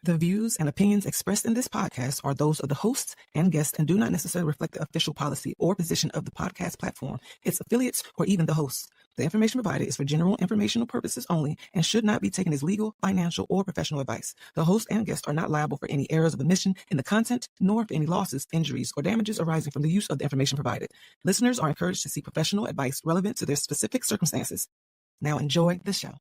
The views and opinions expressed in this podcast are those of the hosts and guests and do not necessarily reflect the official policy or position of the podcast platform, its affiliates, or even the hosts. The information provided is for general informational purposes only and should not be taken as legal, financial, or professional advice. The host and guests are not liable for any errors of omission in the content, nor for any losses, injuries, or damages arising from the use of the information provided. Listeners are encouraged to seek professional advice relevant to their specific circumstances. Now enjoy the show.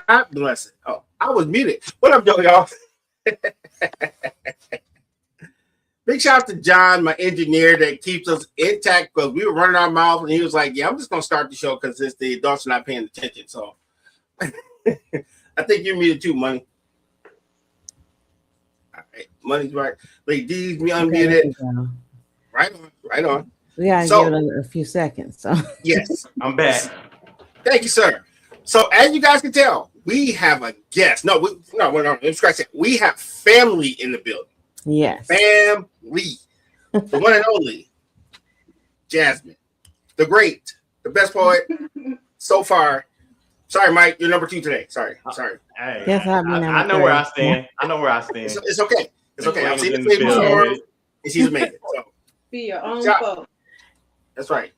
God bless it. Oh, I was muted. What up, y'all? Big shout out to John, my engineer, that keeps us intact because we were running our mouth, and he was like, "Yeah, I'm just gonna start the show because it's the adults not paying attention." So, I think you're muted too, Money. All right, Money's right. Lady D's me unmuted. Right on, right on. We gotta give it a few seconds. So yes, I'm back. Thank you, sir. So as you guys can tell, we have a guest. We have family in the building. yes, Family. The one and only Jazmine. The great, the best poet so far. Sorry, Mike, you're number 2 today. Sorry. Hey, Yes, I know where I stand. I know where I stand. It's okay. It's okay. I've seen the face before, and she's amazing. So, be your own folks. That's right.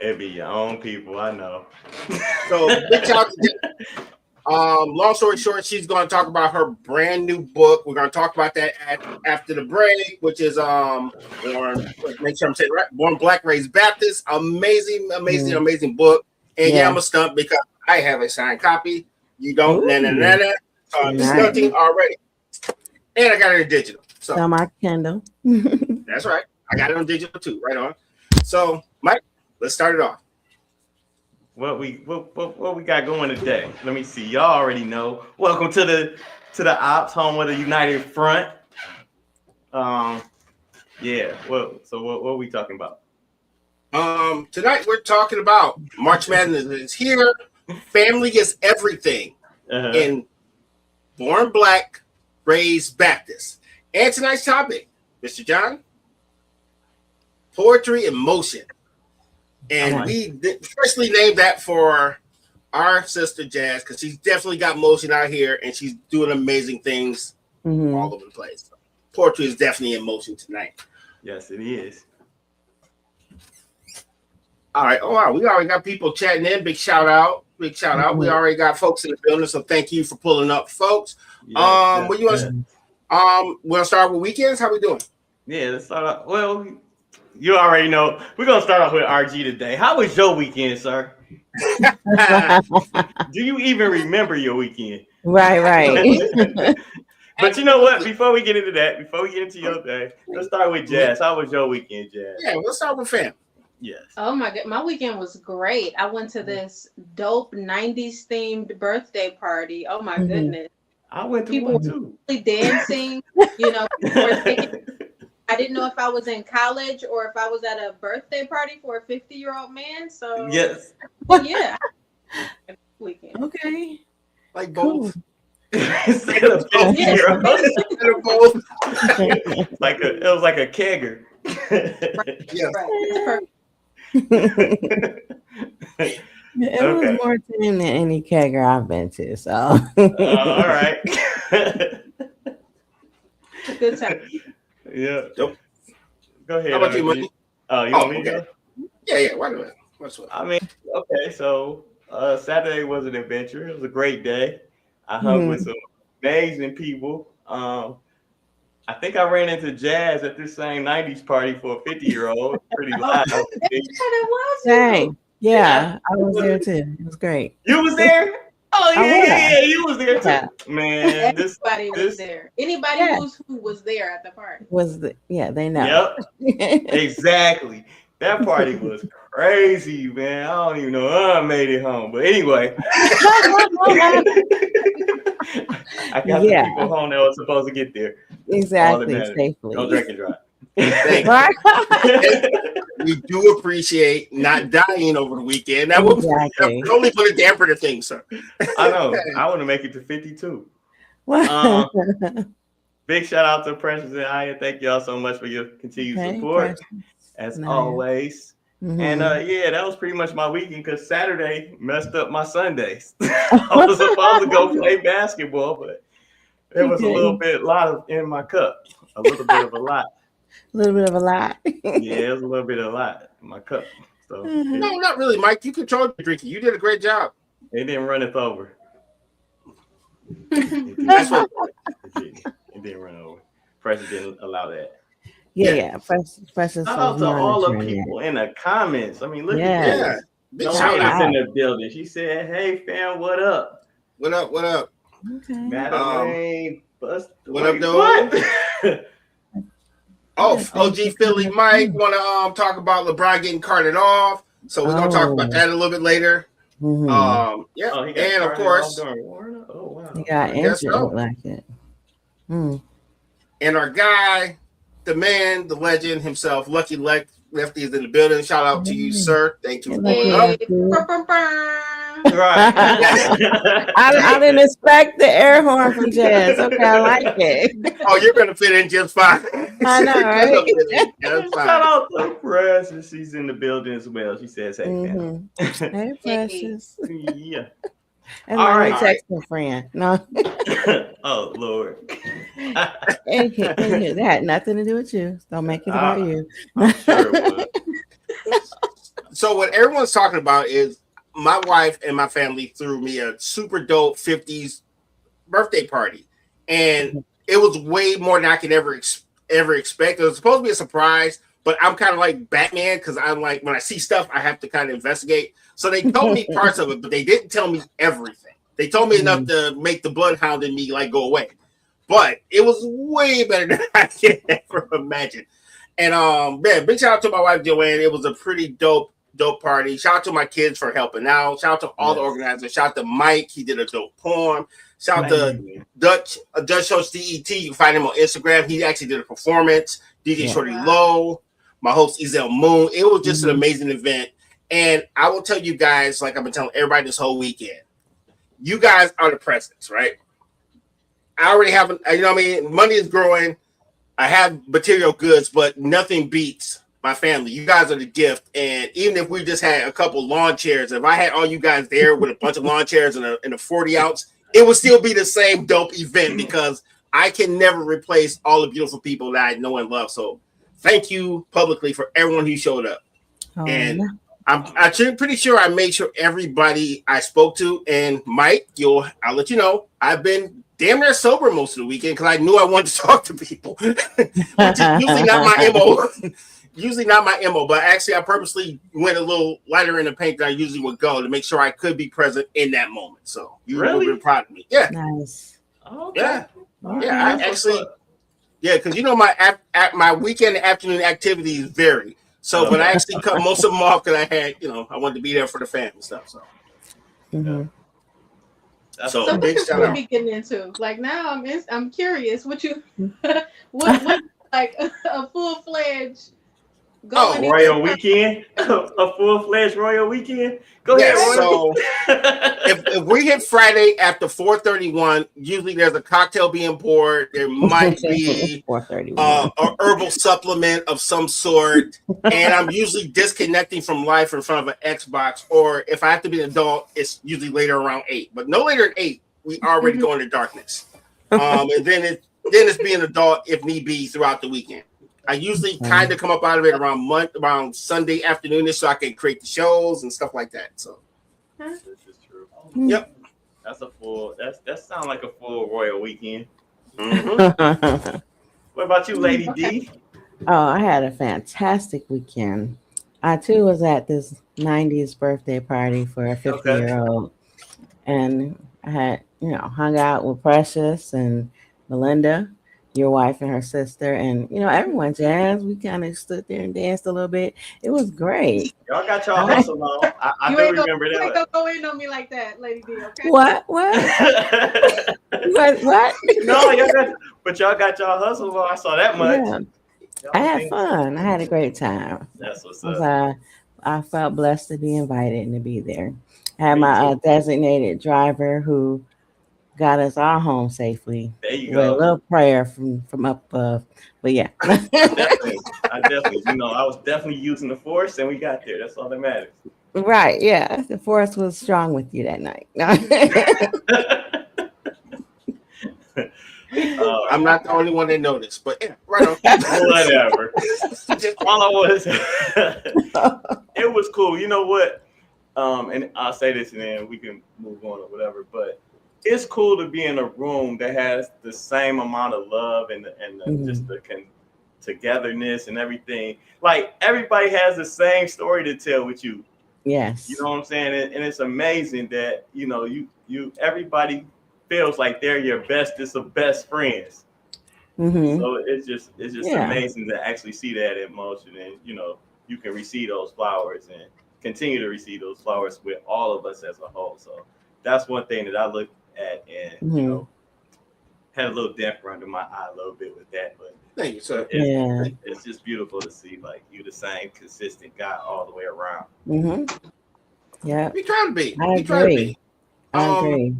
It be your own people, I know. So big shout out to long story short, she's going to talk about her brand new book. We're going to talk about that after the break, which is make sure I'm saying it right. Born Black, Raised Baptist. Amazing book. And yeah, I'm a stump because I have a signed copy. You don't. So I'm stunting already. And I got it in digital. So my Kindle. That's right. I got it on digital too. Right on. So, Mike, let's start it off. What we got going today? Let me see. Y'all already know. Welcome to the Ops, home of the United Front. Yeah. Well, so what are we talking about? Tonight we're talking about March Madness is here. Family is everything. In Born Black, Raised Baptist. And tonight's topic, Mr. John. Poetry in motion. And we firstly named that for our sister Jazz because she's definitely got motion out here and she's doing amazing things all over the place. So, poetry is definitely in motion tonight. Yes, it is. All right. Oh, wow. We already got people chatting in. Big shout out. We already got folks in the building. So thank you for pulling up, folks. What you want to start with weekends? How we doing? Yeah, let's start off. Well, you already know. We're going to start off with RG today. How was your weekend, sir? Do you even remember your weekend? Right. But you know what? Before we get into your day, let's start with Jazz. How was your weekend, Jazz? Yeah, let's start with fam. Yes. Oh my God, my weekend was great. I went to this dope 90s themed birthday party. Oh my goodness. I went to people one too. Really dancing, I didn't know if I was in college or if I was at a birthday party for a 50-year-old man. So yes. Yeah. Weekend. Okay. Like both. Instead of 50-year-old. It was like a kegger. Yeah. Right. It was more tame than any kegger I've been to. So all right. Good time. Yeah. Nope. Go ahead. How about you, Money? You want me to go? Yeah. Why not? I mean, okay. So Saturday was an adventure. It was a great day. I hung with some amazing people. I think I ran into Jazz at this same 90s party for a 50-year-old. Pretty live. Yeah, that was Dang. you. Yeah, I was there too. It was great. You was there? Oh I yeah, was. you was there too. Yeah. Man, Everybody was there. Anybody who was there at the party. They know. Yep. Exactly. That party was crazy, man. I don't even know how I made it home. But anyway. I got the people home that were supposed to get there. Exactly. Safely. Don't drink and drive. We do appreciate not dying over the weekend. That would only put a damper to things, sir. I know. I want to make it to 52. Big shout out to Precious and Aya. Thank y'all so much for your continued support, as always. Mm-hmm. And that was pretty much my weekend because Saturday messed up my Sundays. I was supposed to go play basketball, but there was a lot in my cup. A little bit of a lot. A little bit of a lot. Yeah, it was a little bit of a lot in my cup. So no, not really, Mike. You controlled your drinking. You did a great job. It didn't run it over. That's what it didn't run over. Precious didn't allow that. Yeah. Precious. Shout out to all the people in the comments. I mean, look at this. Shout out in the building. She said, "Hey, fam, what up? What up? What up? Okay. Madeline, what up, dude? Oh, OG Philly Mike want to talk about LeBron getting carted off. So we're gonna talk about that a little bit later. Mm-hmm. And of course, he got injured like it. And our guy, the man, the legend himself, Lucky Lefty is in the building. Shout out to you, sir. Thank you for going up. Right. I didn't expect the air horn from Jazz. Okay, I like it. Oh, you're gonna fit in just fine. I know, right? Shout out to Precious. She's in the building as well. She says, "Hey, man." Hey, Precious. Yeah. And my text my friend. No. Oh Lord. It had nothing to do with you. Don't make it about you. I'm sure it would. So what everyone's talking about is my wife and my family threw me a super dope 50s birthday party. And it was way more than I could ever expect. It was supposed to be a surprise, but I'm kind of like Batman because I'm like, when I see stuff, I have to kind of investigate. So they told me parts of it, but they didn't tell me everything. They told me enough to make the bloodhound in me like go away. But it was way better than I could ever imagine. And man, big shout out to my wife Joanne. It was a pretty dope party. Shout out to my kids for helping out. Shout out to all the organizers. Shout out to Mike. He did a dope poem. Shout out to Dutch Host DET. You can find him on Instagram. He actually did a performance. DJ Shorty Low, my host Ezel Moon. It was just an amazing event. And I will tell you guys, like I've been telling everybody this whole weekend, you guys are the presence, right? I already have, you know what I mean? Money is growing. I have material goods, but nothing beats my family. You guys are the gift. And even if we just had a couple lawn chairs, if I had all you guys there with a bunch of lawn chairs and a 40 ounce, it would still be the same dope event because I can never replace all the beautiful people that I know and love. So thank you publicly for everyone who showed up. And I'm pretty sure I made sure everybody I spoke to, and Mike, I'll let you know, I've been damn near sober most of the weekend because I knew I wanted to talk to people, which is usually not my MO. Usually not my MO, but actually I purposely went a little lighter in the paint than I usually would go to make sure I could be present in that moment. So you will be proud of me. Yeah. Nice. Okay. Yeah. Yeah. I actually, because you know my weekend and afternoon activities vary. So but I actually cut most of them off because I had, I wanted to be there for the fam and stuff. So So what big shout out. Be getting into? Like now I'm curious what like a full-fledged Royal weekend, a full-fledged Royal weekend. Go ahead. So if we hit Friday after 4:31, usually there's a cocktail being poured. There might be a herbal supplement of some sort, and I'm usually disconnecting from life in front of an Xbox. Or if I have to be an adult, it's usually later around 8. But no later than 8, we already go into darkness. And then it's being an adult if need be throughout the weekend. I usually kind of come up out of it around Sunday afternoon so I can create the shows and stuff like that. So, this is true. Yep. That's a full. That sounds like a full royal weekend. Mm-hmm. What about you, Lady Okay. D? Oh, I had a fantastic weekend. I too was at this 90s birthday party for a Okay. 50-year-old, and I had, hung out with Precious and Melinda, your wife and her sister, and everyone. Jazz. We kind of stood there and danced a little bit. It was great. Y'all got y'all I- hustle on. I You do ain't gonna, remember you ain't that. gonna go in on me like that, Lady D. Okay. what? What? No, y'all got y'all hustle on. I saw that much. Yeah, Y'all I was had dancing. fun. I had a great time. That's what's Was, up. I felt blessed to be invited and to be there. I had Me my too. designated driver who got us all home safely There you with a go. little prayer from up above. But yeah, I definitely, I was definitely using the force, and we got there. That's all that matters. right. Yeah, the force was strong with you that night. I'm not the only one that noticed, but yeah, right on. Whatever. All I was, it was cool. You know what? And I'll say this, and then we can move on or whatever. But it's cool to be in a room that has the same amount of love and just the togetherness and everything. Like everybody has the same story to tell with you. Yes. You know what I'm saying? And it's amazing that you everybody feels like they're your bestest of best friends. So it's just amazing to actually see that in motion, and you can receive those flowers and continue to receive those flowers with all of us as a whole. So that's one thing that I looked at, and had a little damper under my eye a little bit with that, but Thank you, sir. it's just beautiful to see like you the same consistent guy all the way around. Yeah, We try to be. I We try to agree. be. I agree.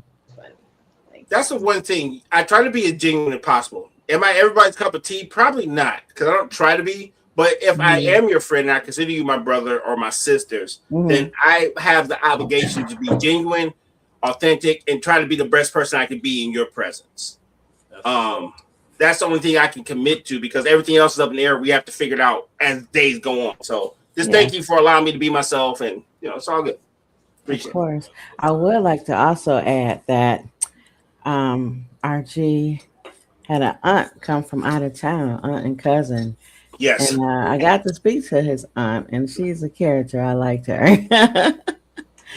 That's the one thing. I try to be as genuine as possible. Am I everybody's cup of tea? Probably not, because I don't try to be. But if I am your friend and I consider you my brother or my sisters, then I have the obligation to be genuine, authentic, and try to be the best person I can be in your presence. That's the only thing I can commit to, because everything else is up in the air. We have to figure it out as days go on. So just thank you for allowing me to be myself, and it's all good. Appreciate Of course. I would like to also add that RG had an aunt come from out of town, aunt and cousin. Yes. And I got to speak to his aunt, and she's a character. I liked her.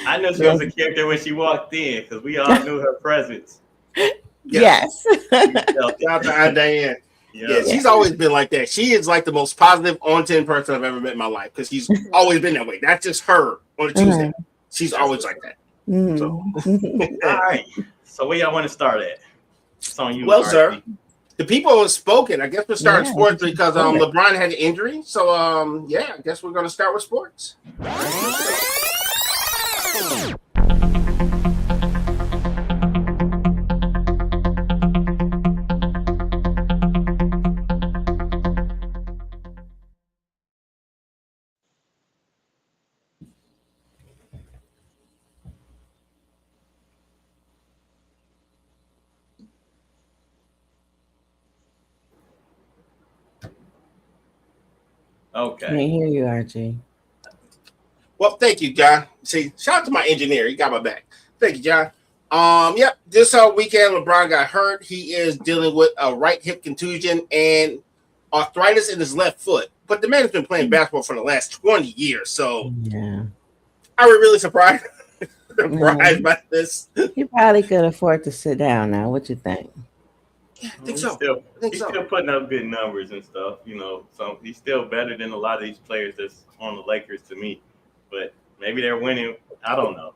I knew she was a character when she walked in, because we all knew her presence. Yes. Shout out to Aunt Diane. Yeah, she's always been like that. She is like the most positive on 10 person I've ever met in my life, because she's always been that way. That's just her on a Tuesday. She's always like that. So, all right. So where y'all want to start at? It's on you. Well, sir, the people have spoken. I guess we're starting sports because LeBron had an injury. So I guess we're gonna start with sports. Okay. Can't hear you, RG. Well, thank you, John. See, shout out to my engineer. He got my back. Thank you, John. Yep. This weekend, LeBron got hurt. He is dealing with a right hip contusion and arthritis in his left foot. But the man has been playing basketball for the last 20 years. So I was really surprised by this. He probably could afford to sit down now. What you think? Yeah, I think so. He's still putting up good numbers and stuff, so he's still better than a lot of these players that's on the Lakers to me. But maybe they're winning. I don't know.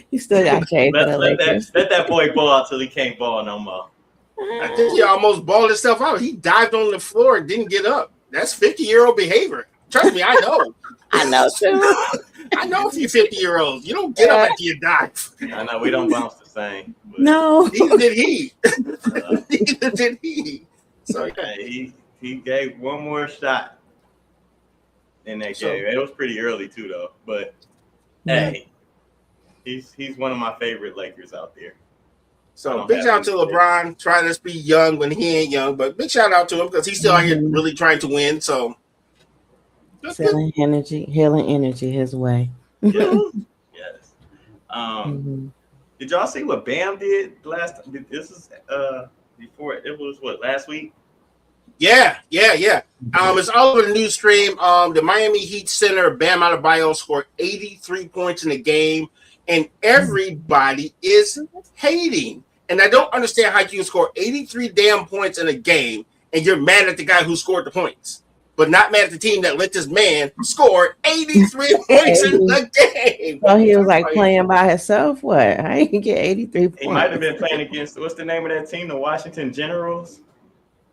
You still got shade for the Lakers. Let that boy ball out till he can't ball no more. I think he almost balled himself out. He dived on the floor and didn't get up. That's 50-year-old behavior. Trust me, I know. I know too. I know a few 50-year-olds. You don't get up after you dive. I know we don't bounce the same. No. Neither did he. Neither did he. So he gave one more shot in that game. It was pretty early too, though. But hey, he's one of my favorite Lakers out there. So big shout out to LeBron trying to be young when he ain't young, but big shout out to him because he's still out here really trying to win. So healing energy his way. Yes. Did y'all see what Bam did last? This is before it was what, last week? Yeah. It's all over the news stream. The Miami Heat center Bam Adebayo scored 83 points in the game, and everybody is hating. And I don't understand how you can score 83 damn points in a game, and you're mad at the guy who scored the points, but not mad at the team that let this man score 83 points in the game. So he was like playing by himself. What? How you get 83 points? He might have been playing against, what's the name of that team? The Washington Generals.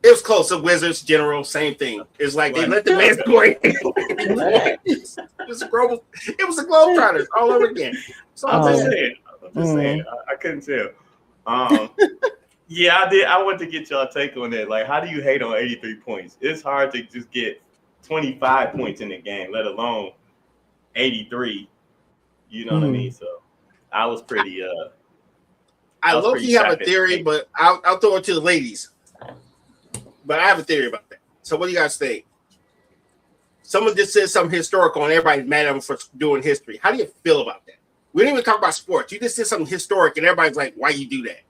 It was close. The Wizards, Generals, same thing. It's like they let the man score. It was the Globetrotters all over again. So I'm just saying. I couldn't tell. Yeah, I did. I want to get y'all take on that. Like, how do you hate on 83 points? It's hard to just get 25 points in the game, let alone 83. You know what I mean? So I was pretty. I low-key have a theory, but I'll throw it to the ladies. But I have a theory about that. So what do you guys think? Someone just said something historical and everybody's mad at them for doing history. How do you feel about that? We didn't even talk about sports. You just said something historic and everybody's like, why you do that?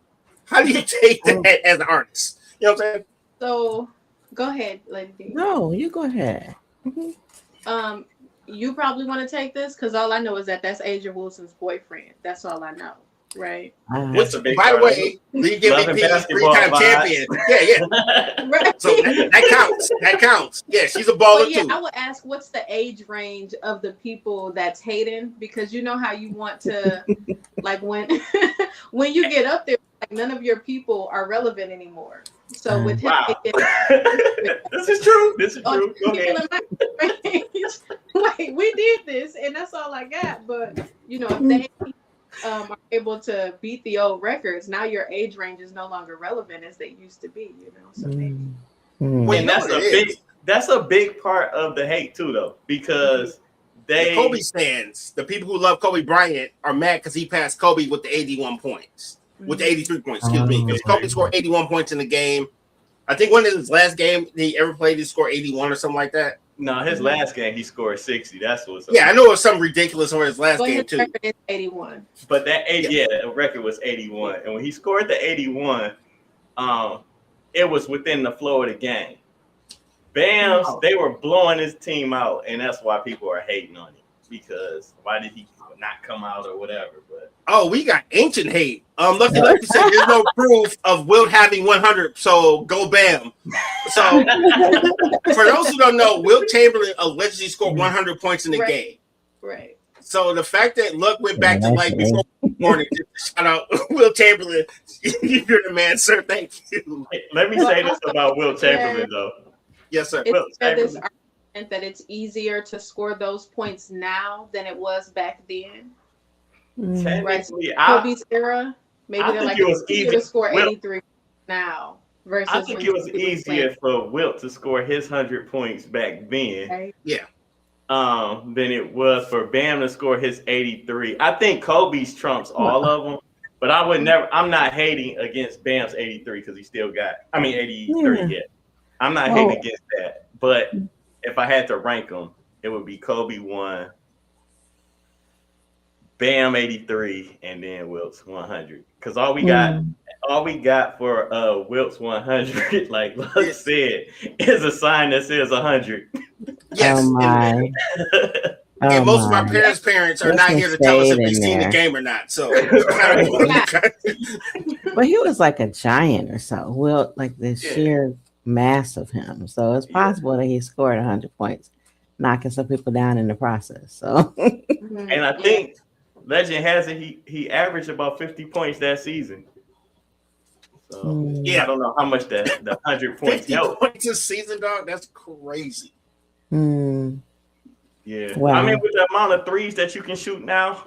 How do you take that as an artist? You know what I'm saying? So go ahead, Lady. No, you go ahead. You probably want to take this because all I know is that that's Asia Wilson's boyfriend. That's all I know. Right. Which, by the way, league MVP, three-time champion. Yeah. Right. So that counts. That counts. Yeah, she's a baller too. I would ask, what's the age range of the people that's hating? Because you know how you want to, like when you get up there, like none of your people are relevant anymore. So with him, this is true. Go ahead. Like we did this, and that's all I got. But you know, if they are able to beat the old records, now your age range is no longer relevant as they used to be, you know. So maybe. And that's a big part of the hate too, though, because the Kobe stands, the people who love Kobe Bryant are mad because he passed Kobe with the 81 points, with the 83 points, excuse me, because Kobe scored 81 points in the game. I think one of his last game he ever played, he scored 81 or something like that. No, his last game he scored 60. That's what's up. Yeah, I know it was something ridiculous on his last game his too. record is 81. But the record was 81, and when he scored the 81, it was within the flow of the game. Bam, they were blowing his team out, and that's why people are hating on him, because why did he not come out or whatever? But we got ancient hate. Lucky said there's no proof of Wilt having 100, so go Bam. So for those who don't know, Wilt Chamberlain allegedly scored 100 points in the game. Right. So the fact that Luck went back to like before morning, shout out Wilt Chamberlain. You're the man, sir. Thank you. Let me say this about Wilt Chamberlain, though. Yes, sir. This argument that it's easier to score those points now than it was back then. Technically, Kobe's era, maybe I they're think like it was easier to score 83 now versus. I think it was easier for Wilt to score his 100 points back then. Right. Yeah. Than it was for Bam to score his 83. I think Kobe's trumps all of them, but I'm not hating against Bam's 83 because he still got, 83 yet. I'm not hating against that. But if I had to rank them, it would be Kobe 1, Bam 83, and then Wilt's 100. Because all we got for Wilt's 100, like Luck said, is a sign that says 100. Yes. Oh my. And most of our parents are not here to tell us if they've seen the game or not. So, but he was like a giant or so. Wilt, like the sheer mass of him. So it's possible that he scored 100 points, knocking some people down in the process. So, and I think legend has it he averaged about 50 points that season. So I don't know how much the 100 points 50 helped. points a season, dog. That's crazy. Yeah. Wow. I mean, with the amount of threes that you can shoot now,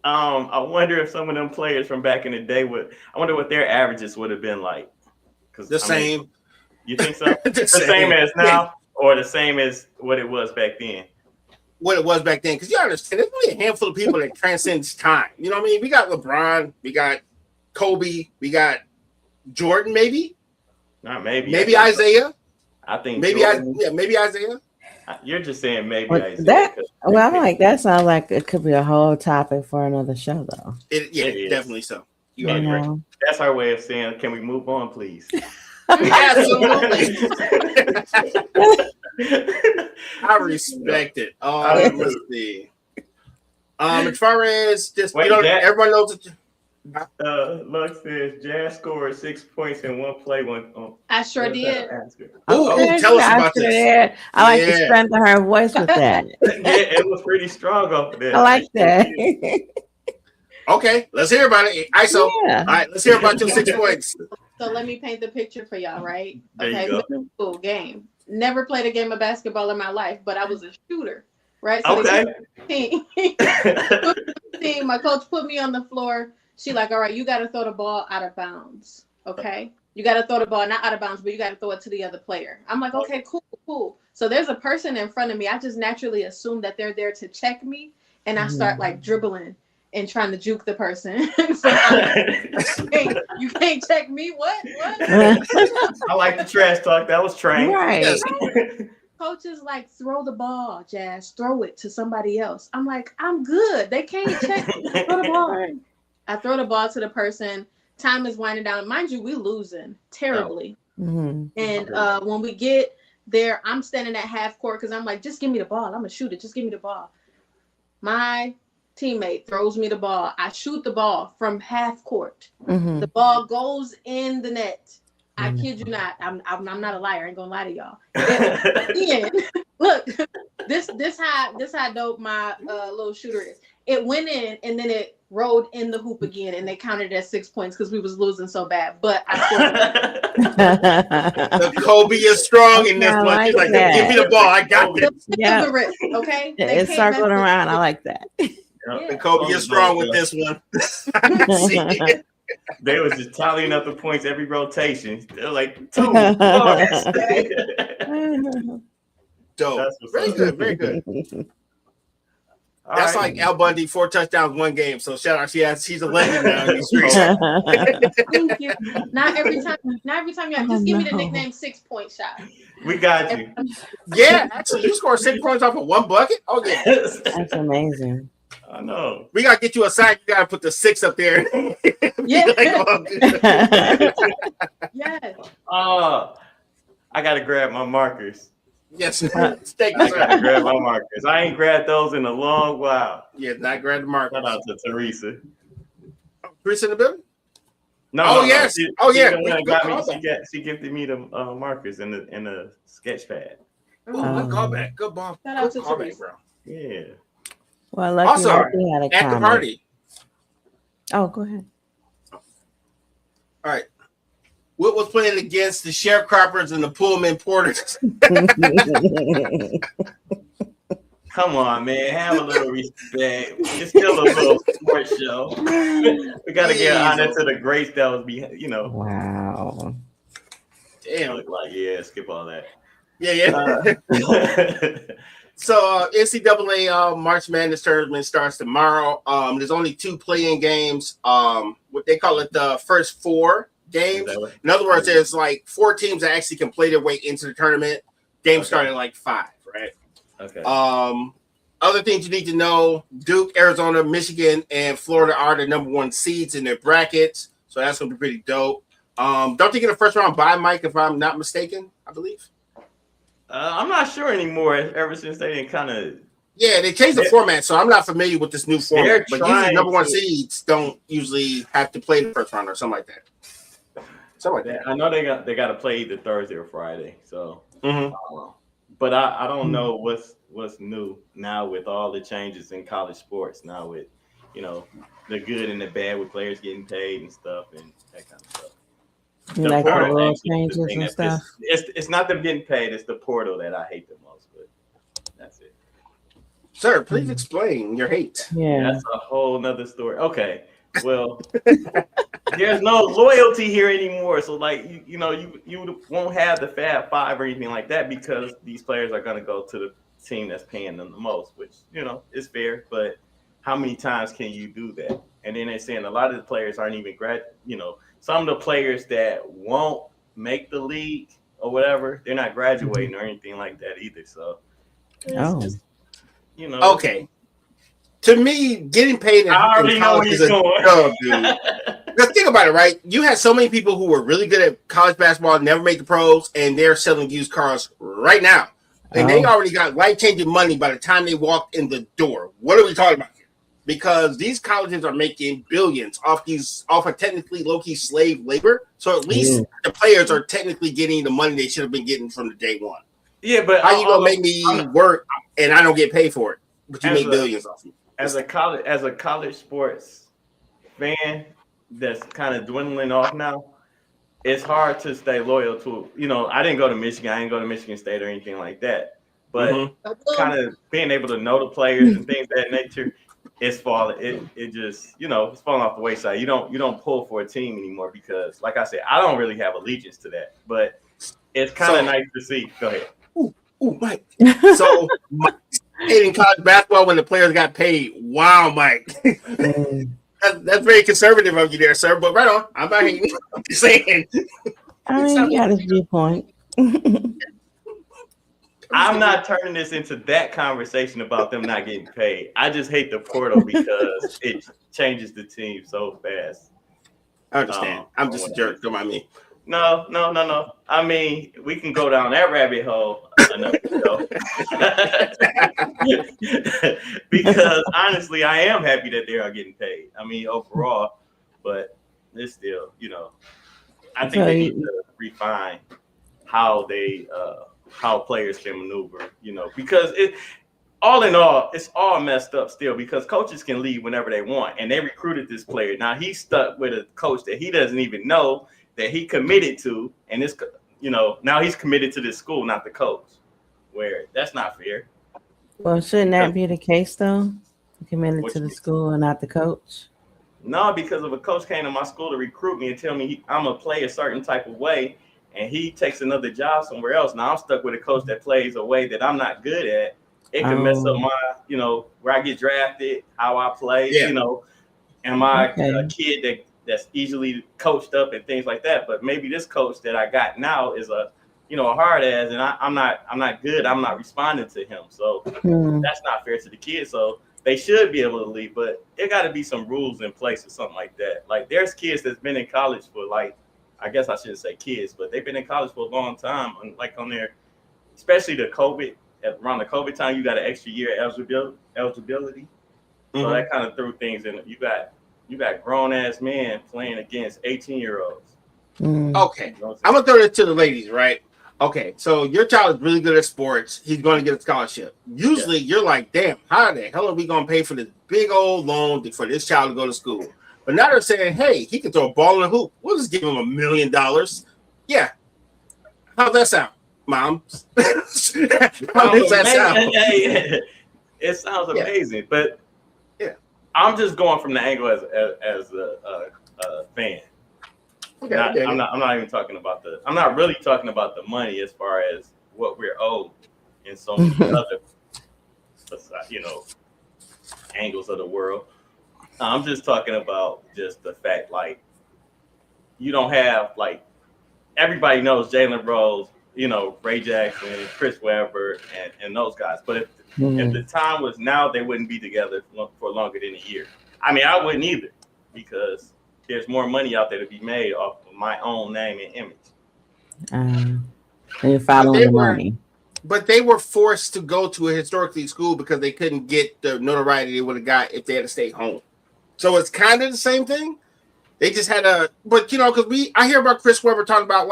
I wonder if some of them players from back in the day I wonder what their averages would have been like. Same. You think so? the same as now, or the same as what it was back then? What it was back then, because you understand, there's only a handful of people that transcends time. You know what I mean? We got LeBron, we got Kobe, we got Jordan, maybe. Not maybe. Maybe Isaiah. I think maybe Jordan, maybe Isaiah. You're just saying maybe. Well, I'm like, that sounds like it could be a whole topic for another show, though. It definitely so. You agree? That's our way of saying, can we move on, please? Absolutely. I respect it. Let's see. As far as this, everyone knows that. Lux says Jazz scored 6 points in one play. I sure did. Tell us about this. I like the strength of her voice with that. It was pretty strong off there. I like that. Okay, let's hear about it. ISO. All right, let's hear about your 6 points. So let me paint the picture for y'all, right? Okay, middle school game. Never played a game of basketball in my life, but I was a shooter, right? So team. My coach put me on the floor. She like, all right, you got to throw the ball out of bounds, okay? You got to throw the ball not out of bounds, but you got to throw it to the other player. I'm like, okay, cool. So there's a person in front of me. I just naturally assume that they're there to check me, and I start like dribbling and trying to juke the person. So you can't check me. What? I like the trash talk. That was trained. Right. Yes. Coach is like, throw the ball, Jazz. Throw it to somebody else. I'm like, I'm good. They can't check me. Throw the ball. I throw the ball to the person. Time is winding down. Mind you, we losing terribly. And when we get there, I'm standing at half court because I'm like, just give me the ball. I'm going to shoot it. Just give me the ball. My teammate throws me the ball. I shoot the ball from half court. The ball goes in the net. I kid you not. I'm not a liar. I ain't gonna lie to y'all. Look, this how dope my little shooter is. It went in and then it rolled in the hoop again, and they counted it as 6 points because we was losing so bad. But I the Kobe is strong in this one. He's like, give me the ball. I got this. Okay, it's circling around. I like that. The Kobe is strong with this one. They was just tallying up the points every rotation. They're like, 2. Dope. Very good. That's like Al Bundy, 4 touchdowns, 1 game. So shout out, she's a legend now in these streets. Thank you. Not every time y'all just give me the nickname 6 Point Shot. We got you. Yeah, actually, you scored 6 points off of 1 bucket. Oh yeah, that's amazing. I know. We gotta get you a sign. You gotta put the 6 up there. Yeah. Yes. I gotta grab my markers. Yes. I gotta grab my markers. I ain't grabbed those in a long while. Yeah, not grab the markers. Shout out to Teresa. Teresa in the building? No. Yes. She gifted me the markers and the sketch pad. Good callback. Good ball. Shout out to Teresa, bro. Yeah. Well, also, had a at the party. Oh, go ahead. All right. What was playing against the sharecroppers and the Pullman Porters? Come on, man. Have a little respect. It's still a little sports show. We got to give honor to the greats that was behind, Wow. Damn. Like, skip all that. Yeah. So NCAA March Madness tournament starts tomorrow. There's only 2 play-in games. What they call it, the first 4 games. In other words, there's like 4 teams that actually can play their way into the tournament. Games starting like 5, right? Okay. Other things you need to know: Duke, Arizona, Michigan, and Florida are the number 1 seeds in their brackets. So that's gonna be pretty dope. Don't they get a first round bye, Mike? If I'm not mistaken, I believe. I'm not sure anymore. Ever since they didn't kind of. Yeah, they changed the format, so I'm not familiar with this new format. But usually, number 1 seeds don't usually have to play the first round or something like that. I know they got to play either Thursday or Friday. So, but I don't know what's new now with all the changes in college sports. Now with the good and the bad with players getting paid and stuff and that kind of stuff. Like the rule changes and stuff. It's not them getting paid. It's the portal that I hate the most. But that's it. Sir, please explain your hate. Yeah, that's a whole nother story. Okay, well, there's no loyalty here anymore. So like you won't have the Fab Five or anything like that because these players are going to go to the team that's paying them the most, which is fair. But how many times can you do that? And then they're saying a lot of the players aren't even some of the players that won't make the league or whatever, they're not graduating or anything like that either. So Oh. You know. Okay. To me, getting paid in college is a dub, dude. Because think about it, right? You had so many people who were really good at college basketball, never made the pros, and they're selling used cars right now. And they already got life-changing money by the time they walked in the door. What are we talking about here? Because these colleges are making billions off of technically low-key slave labor. So at least the players are technically getting the money they should have been getting from the day one. Yeah, but how you gonna make me work and I don't get paid for it, but you make billions off me? As a college sports fan that's kind of dwindling off now, it's hard to stay loyal to. I didn't go to Michigan. I didn't go to Michigan State or anything like that. But kind of being able to know the players and things of that nature, it's falling. It just it's falling off the wayside. You don't pull for a team anymore because, like I said, I don't really have allegiance to that. But it's kind of nice to see. Go ahead. Ooh, Mike. So Mike in college basketball when the players got paid. Wow, Mike. That's very conservative of you there, sir. But right on. I'm not hating. I'm just saying. I mean, you got a viewpoint. I'm not turning this into that conversation about them not getting paid. I just hate the portal because it changes the team so fast. I understand. I'm just a jerk. Don't mind me. No. I mean, we can go down that rabbit hole another show. Because honestly, I am happy that they are getting paid. I mean, overall, but it's still, I think they need to refine how players can maneuver, because all in all, it's all messed up still because coaches can leave whenever they want, and they recruited this player. Now he's stuck with a coach that he doesn't even know that he committed to, and this, now he's committed to this school, not the coach. Where that's not fair. Well, shouldn't that be the case though? Committed to the school and not the coach? No, because if a coach came to my school to recruit me and tell me I'm gonna play a certain type of way, and he takes another job somewhere else, now I'm stuck with a coach that plays a way that I'm not good at. It can mess up my, where I get drafted, how I play, am I a kid that's easily coached up and things like that? But maybe this coach that I got now is a hard ass, and I'm not good. I'm not responding to him. So that's not fair to the kids. So they should be able to leave, but there got to be some rules in place or something like that. Like there's kids that's been in college for I guess I shouldn't say kids, but they've been in college for a long time. And on their, especially around the COVID time, you got an extra year eligibility. So that kind of threw things in. You got grown ass men playing against 18-year-olds. Okay, I'm gonna throw this to the ladies, right? Okay, so your child is really good at sports. He's going to get a scholarship. Usually, you're like, damn, how the hell are we going to pay for this big old loan for this child to go to school? But now they're saying, hey, he can throw a ball in a hoop. We'll just give him $1 million. Yeah. How's that sound, Mom? How does that sound? It sounds amazing, but I'm just going from the angle as a fan. I'm not even talking about I'm not really talking about the money as far as what we're owed in so many other, angles of the world. I'm just talking about just the fact, you don't have, everybody knows Jalen Rose, Ray Jackson, Chris Webber, and those guys. But if the time was now, they wouldn't be together for longer than a year. I mean, I wouldn't either, because there's more money out there to be made off of my own name and image. They're following the money. But they were forced to go to a historically school because they couldn't get the notoriety they would have got if they had to stay home. So it's kind of the same thing. They just had because I hear about Chris Webber talking about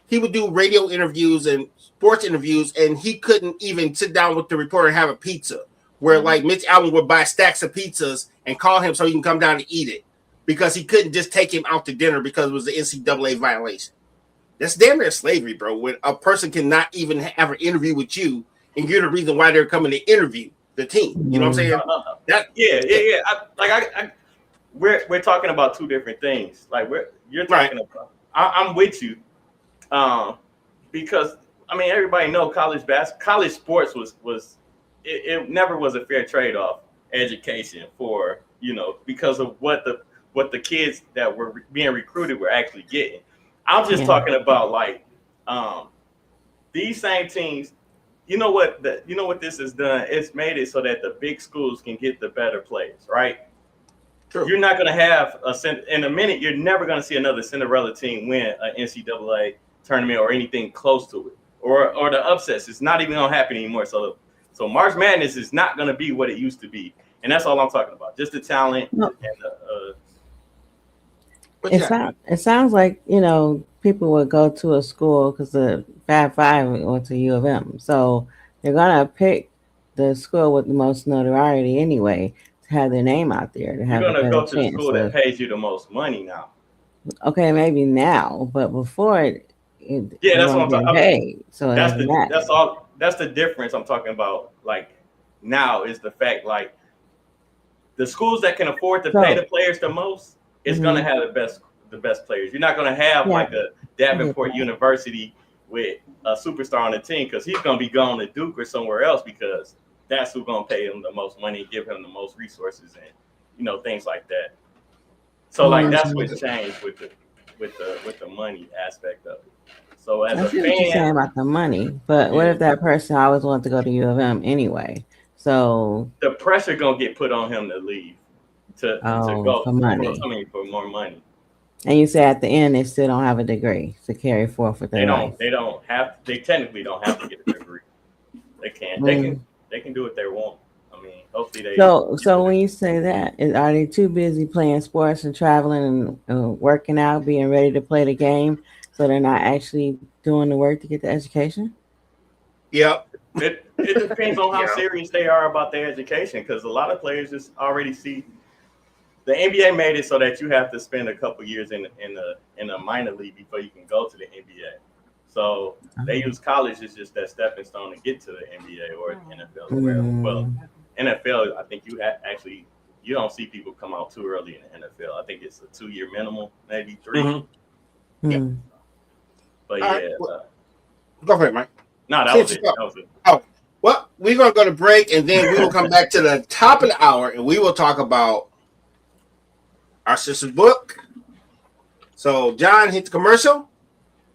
he would do radio interviews and sports interviews, and he couldn't even sit down with the reporter and have a pizza. Where Mitch Albom would buy stacks of pizzas and call him so he can come down and eat it, because he couldn't just take him out to dinner because it was an NCAA violation. That's damn near slavery, bro. When a person cannot even have an interview with you, and you're the reason why they're coming to interview the team. You know what I'm saying? We're talking about two different things. You're talking about. I'm with you, because everybody know college sports was it never was a fair trade-off education for because of what the kids that were being recruited were actually getting. I'm just talking about these same teams. you know what this has done? It's made it so that the big schools can get the better players, right? True. You're not going to have in a minute. You're never going to see another Cinderella team win an NCAA tournament or anything close to it, or the upsets. It's not even going to happen anymore. So March Madness is not going to be what it used to be, and that's all I'm talking about. Just the talent and it sounds like, people would go to a school because the Fab Five went to U of M. So they're going to pick the school with the most notoriety anyway to have their name out there. You're going to go to the school that pays you the most money now. Okay, maybe now, but before that's what I'm talking about. So that's the difference I'm talking about. Like now is the fact, like the schools that can afford to pay the players the most is going to have the best players. You're not going to have like a Davenport University with a superstar on the team because he's going to be going to Duke or somewhere else because that's who's going to pay him the most money, give him the most resources, and things like that. So like that's what changed with the money aspect of it. So as a fan, what you're saying about the money, but what if that person always wanted to go to U of M anyway? So the pressure gonna get put on him to leave to go for money. For more money. And you say at the end they still don't have a degree to carry forth with their life. They technically don't have to get a degree. They can. They can do what they want. I mean, hopefully they. So when you say that, are they too busy playing sports and traveling and working out, being ready to play the game, so they're not actually doing the work to get the education? Yep. It depends on how serious they are about their education, because a lot of players just already see. The NBA made it so that you have to spend a couple years in a minor league before you can go to the NBA. So they use college as just that stepping stone to get to the NBA or NFL or wherever. Well, NFL, I think you don't see people come out too early in the NFL. I think it's a 2-year minimum, maybe 3. Mm-hmm. Yeah. But go for it, Mike. No, that was it. Oh, well, we're gonna go to break and then we will come back to the top of the hour and we will talk about our sister's book. So, John, hit the commercial,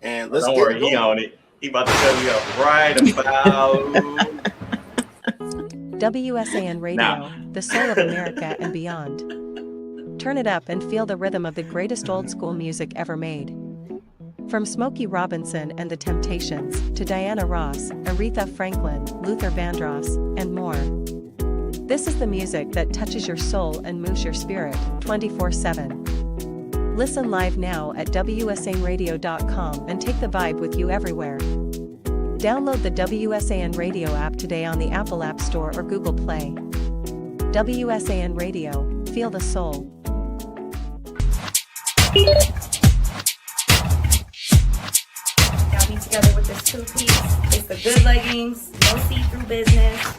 and let's Don't get worry, he on it. He about to tell you up right about WSAN Radio, the soul of America and beyond. Turn it up and feel the rhythm of the greatest old school music ever made. From Smokey Robinson and the Temptations to Diana Ross, Aretha Franklin, Luther Vandross, and more. This is the music that touches your soul and moves your spirit 24/7. Listen live now at WSANradio.com and take the vibe with you everywhere. Download the WSAN Radio app today on the Apple App Store or Google Play. WSAN Radio, feel the soul. Got me together with this 2-piece. It's the good leggings, no see-through business.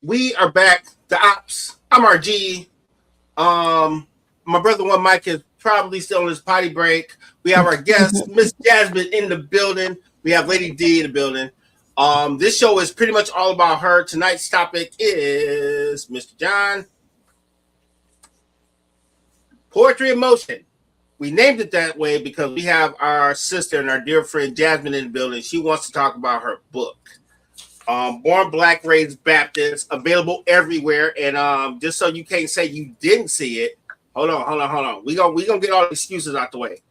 We are back. The Ops. I'm RG. My brother One Mike is probably still on his potty break. We have our guest, Miss Jazmine, in the building. We have Lady D in the building. This show is pretty much all about her. Tonight's topic is Mr. John. Poetry in Motion. We named it that way because we have our sister and our dear friend Jazmine in the building. She wants to talk about her book. Born Black, Raised Baptist, available everywhere. And just so you can't say you didn't see it, hold on. We gonna get all the excuses out the way.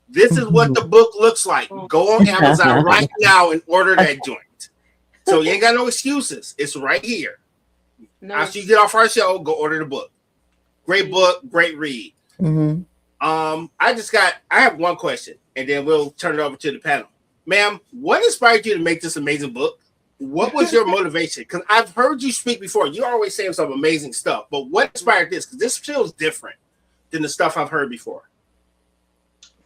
This is what the book looks like. Go on Amazon right now and order that joint. So you ain't got no excuses. It's right here. No. After you get off our show, go order the book. Great book, great read. Mm-hmm. I have one question, and then we'll turn it over to the panel. Ma'am, what inspired you to make this amazing book? What was your motivation? Because I've heard you speak before. You're always saying some amazing stuff, but what inspired this? Because this feels different than the stuff I've heard before.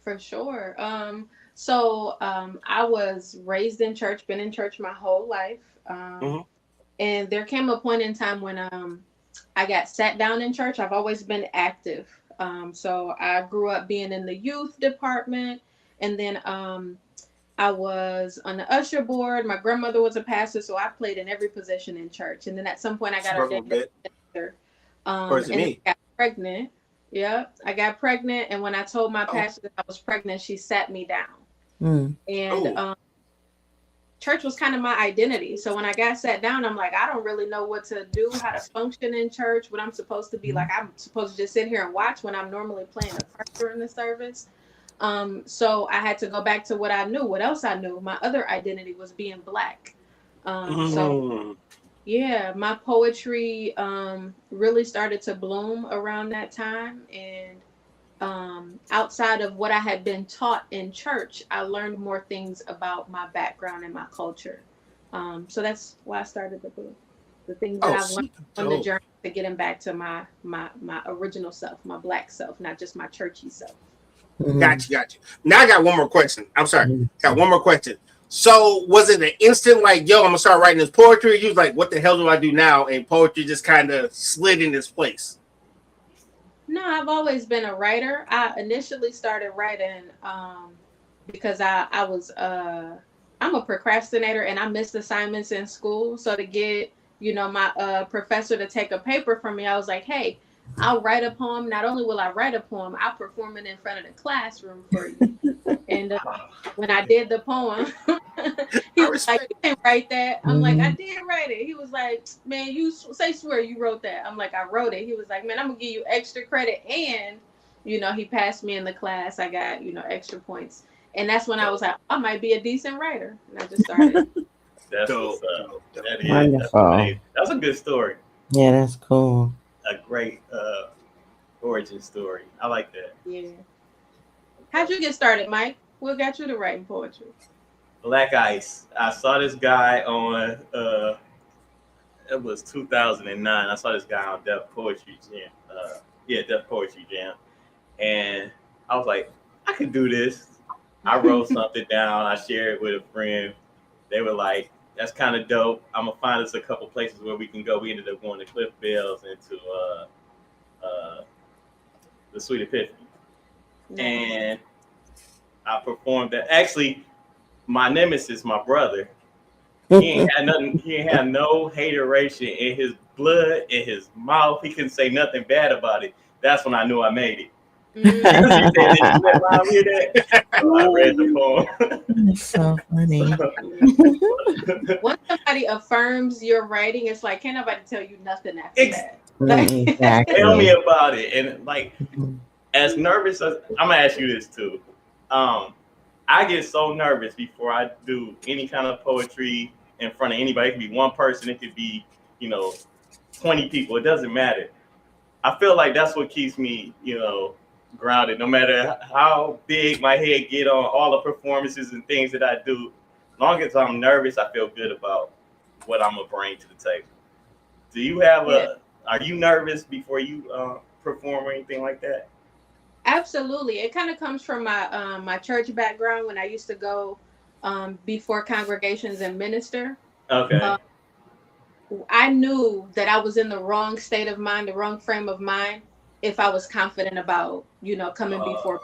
For sure. I was raised in church, been in church my whole life. And there came a point in time when I got sat down in church. I've always been active. So I grew up being in the youth department, and then I was on the usher board. My grandmother was a pastor, so I played in every position in church. And then at some point I got ordained as a pastor. And I got pregnant. Yep, I got pregnant, and when I told my pastor that I was pregnant, she sat me down. And church was kind of my identity. So when I got sat down, I'm like, I don't really know what to do, how to function in church, what I'm supposed to be like. I'm supposed to just sit here and watch when I'm normally playing a part during the service. So I had to go back to what I knew. What else I knew? My other identity was being Black. So yeah, my poetry really started to bloom around that time. And outside of what I had been taught in church, I learned more things about my background and my culture. So that's why I started the book. The things that I've learned on the journey to getting back to my original self, my Black self, not just my churchy self. Gotcha. Now I got one more question. I'm sorry. Got one more question. So was it an instant like, yo, I'm gonna start writing this poetry? You was like, what the hell do I do now? And poetry just kind of slid in its place. No, I've always been a writer. I initially started writing because I'm a procrastinator and I missed assignments in school. So to get, my professor to take a paper from me, I was like, hey, I'll write a poem. Not only will I write a poem, I'll perform it in front of the classroom for you. And when I did the poem, he was like, you didn't write that. I'm like, I did write it. He was like, man, you swear you wrote that. I'm like, I wrote it. He was like, man, I'm going to give you extra credit. And, he passed me in the class. I got, extra points. And that's when I was like, I might be a decent writer. And I just started. That's dope. That is. Wonderful. That's a good story. Yeah, that's cool. A great origin story. I like that. Yeah. How'd you get started, Mike? What got you to writing poetry? Black Ice. I saw this guy on it was 2009. I saw this guy on Def Poetry Jam. Def Poetry Jam. And I was like, I could do this. I wrote something down. I shared it with a friend. They were like, that's kind of dope. I'm gonna find us a couple places where we can go. We ended up going to Cliff Bell's and to the Sweet Epiphany. And I performed that. Actually, my nemesis, my brother, he ain't had nothing. He ain't had no hateration in his blood, in his mouth. He couldn't say nothing bad about it. That's when I knew I made it. He said, did you let Mom hear that? So I read the poem. That's so funny. When somebody affirms your writing, it's like, can't nobody tell you nothing after that. Exactly. Tell me about it. And like, as nervous as I'm gonna ask you this too. I get so nervous before I do any kind of poetry in front of anybody. It could be one person, it could be, 20 people. It doesn't matter. I feel like that's what keeps me, grounded. No matter how big my head get on all the performances and things that I do, as long as I'm nervous, I feel good about what I'm gonna bring to the table. Do you have are you nervous before you perform or anything like that? Absolutely. It kind of comes from my my church background when I used to go before congregations and minister. Okay. I knew that I was in the wrong state of mind, the wrong frame of mind, if I was confident about, coming before.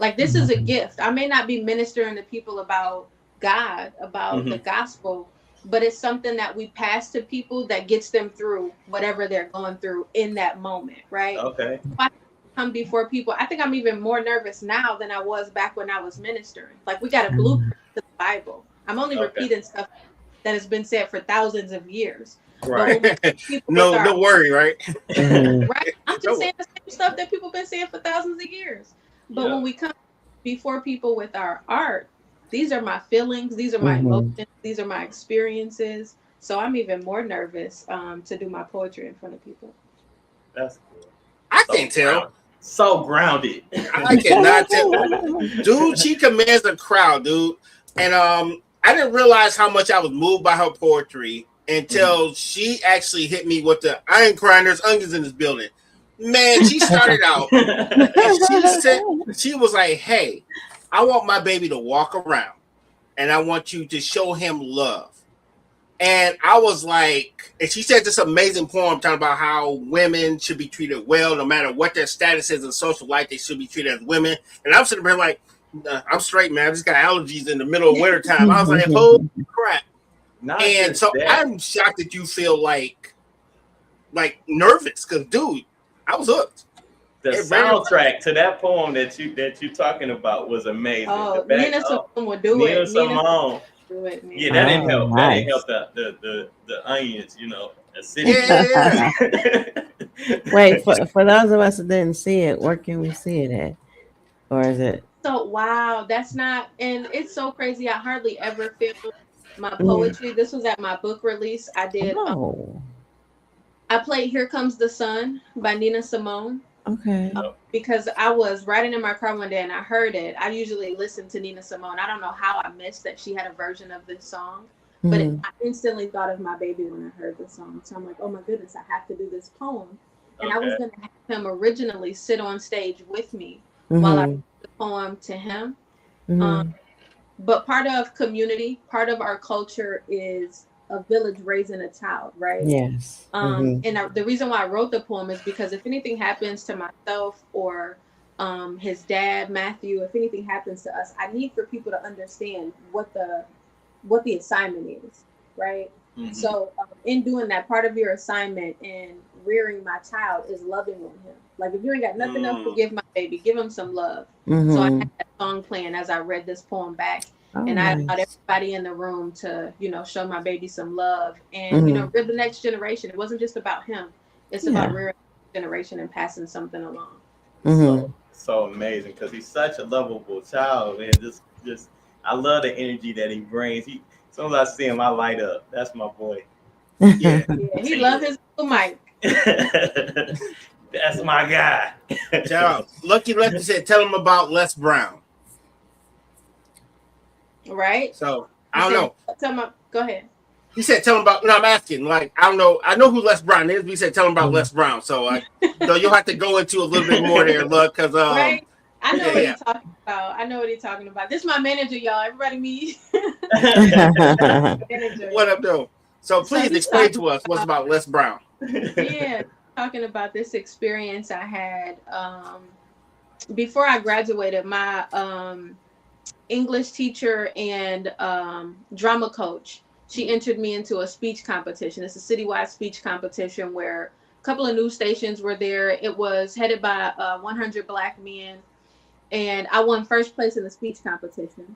Like, this is a gift. I may not be ministering to people about God, about the gospel, but it's something that we pass to people that gets them through whatever they're going through in that moment, right? Okay. If I come before people, I think I'm even more nervous now than I was back when I was ministering. Like, we got a blueprint to the Bible. I'm only repeating stuff that has been said for thousands of years. Right. No worry, right? Right. I'm just saying the same stuff that people have been saying for thousands of years. But when we come before people with our art, these are my feelings, these are my emotions, these are my experiences. So I'm even more nervous to do my poetry in front of people. That's cool. I can't tell. So grounded. I cannot tell. Dude, she commands the crowd, dude. And I didn't realize how much I was moved by her poetry until she actually hit me with the "I ain't crying, there's onions in this building." Man, she started out and she was like, "Hey, I want my baby to walk around and I want you to show him love." And I was like, and she said this amazing poem talking about how women should be treated well, no matter what their status is in social life, they should be treated as women. And I'm sitting there like, I'm straight, man. I just got allergies in the middle of winter time. I was like, holy crap. And so I'm shocked that you feel like nervous, because dude, I was hooked. The soundtrack to that poem that you're talking about was amazing. Oh, Nina Simone would do it. Nina Simone. Yeah, that didn't help. Nice. That didn't help the onions, acidity. Yeah. Wait, for those of us that didn't see it, where can we see it at? Or is it? So wow, that's not, and it's so crazy. I hardly ever film my poetry. This was at my book release. I did. I played "Here Comes the Sun" by Nina Simone. Okay. Because I was riding in my car one day and I heard it. I usually listen to Nina Simone. I don't know how I missed that she had a version of this song, but I instantly thought of my baby when I heard the song. So I'm like, oh my goodness, I have to do this poem. And I was going to have him originally sit on stage with me while I read the poem to him. But part of community, part of our culture is a village raising a child, right? Yes. And the reason why I wrote the poem is because if anything happens to myself or his dad, Matthew, if anything happens to us, I need for people to understand what the assignment is, right? So in doing that, part of your assignment in rearing my child is loving on him. Like, if you ain't got nothing else to give my baby, give him some love. So I had that song playing as I read this poem back. And I allowed everybody in the room to, show my baby some love and, rear the next generation. It wasn't just about him. It's about rearing the generation and passing something along. So amazing, because he's such a lovable child, man. Just I love the energy that he brings. As soon as I see him, I light up. That's my boy. Yeah. He loves his little mic. That's my guy. Child, Lucky said, tell him about Les Brown. Right. So I don't know. Go ahead. He said, tell him about. No, I'm asking. Like, I don't know. I know who Les Brown is. But he said, tell him about Les Brown. So, so you'll have to go into a little bit more there, look, because right. I know what he's talking about. I know what he's talking about. This is my manager, y'all. Everybody meet. What up, though? So please explain to us what's about Les Brown. Yeah, talking about this experience I had before I graduated. My English teacher and drama coach, she entered me into a speech competition. It's a citywide speech competition where a couple of news stations were there. It was headed by 100 Black men. And I won first place in the speech competition,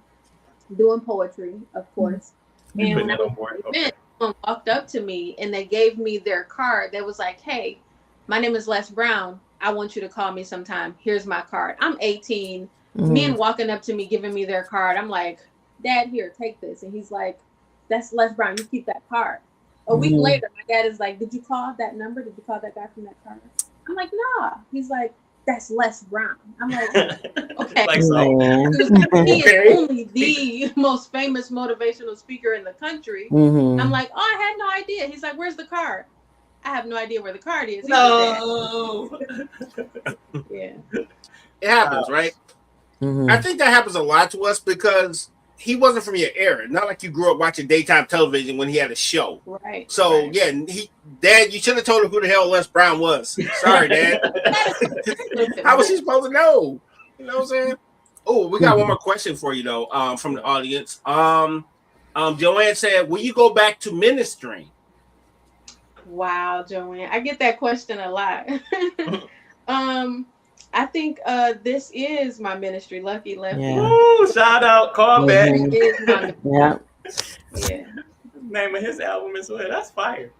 doing poetry, of course. And when I was at the event, someone walked up to me and they gave me their card. They was like, hey, my name is Les Brown. I want you to call me sometime. Here's my card. I'm 18. Men walking up to me, giving me their card. I'm like, Dad, here, take this. And he's like, that's Les Brown. You keep that card. A week later, my dad is like, did you call that number? Did you call that guy from that card? I'm like, nah. He's like, that's Les Brown. I'm like, okay. Like so. He is only the most famous motivational speaker in the country. I'm like, oh, I had no idea. He's like, where's the card? I have no idea where the card is. No. Yeah. It happens, right? I think that happens a lot to us because he wasn't from your era. Not like you grew up watching daytime television when he had a show. Right. So, yeah, Dad, you should have told him who the hell Les Brown was. Sorry, Dad. How was he supposed to know? You know what I'm saying? Oh, we got one more question for you, though, from the audience. Joanne said, will you go back to ministry? Wow, Joanne. I get that question a lot. I think this is my ministry, Lucky Lefty. Yeah. Ooh, shout out, call back. Yeah. Name of his album as well. That's fire.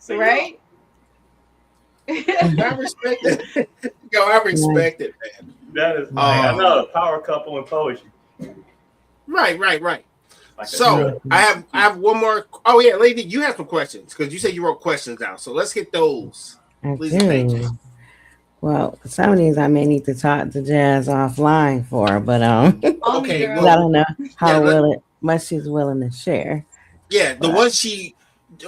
See, right? I respect it. Yo, I respect it, man. That is I know, power couple in poetry. Right. Like So I have one more. Oh yeah, lady, you have some questions because you said you wrote questions down. So let's get those. I Please and thank you. do. Well, some of these I may need to talk to Jazz offline for, but Okay, I don't know how yeah, much she's willing to share. yeah, the But one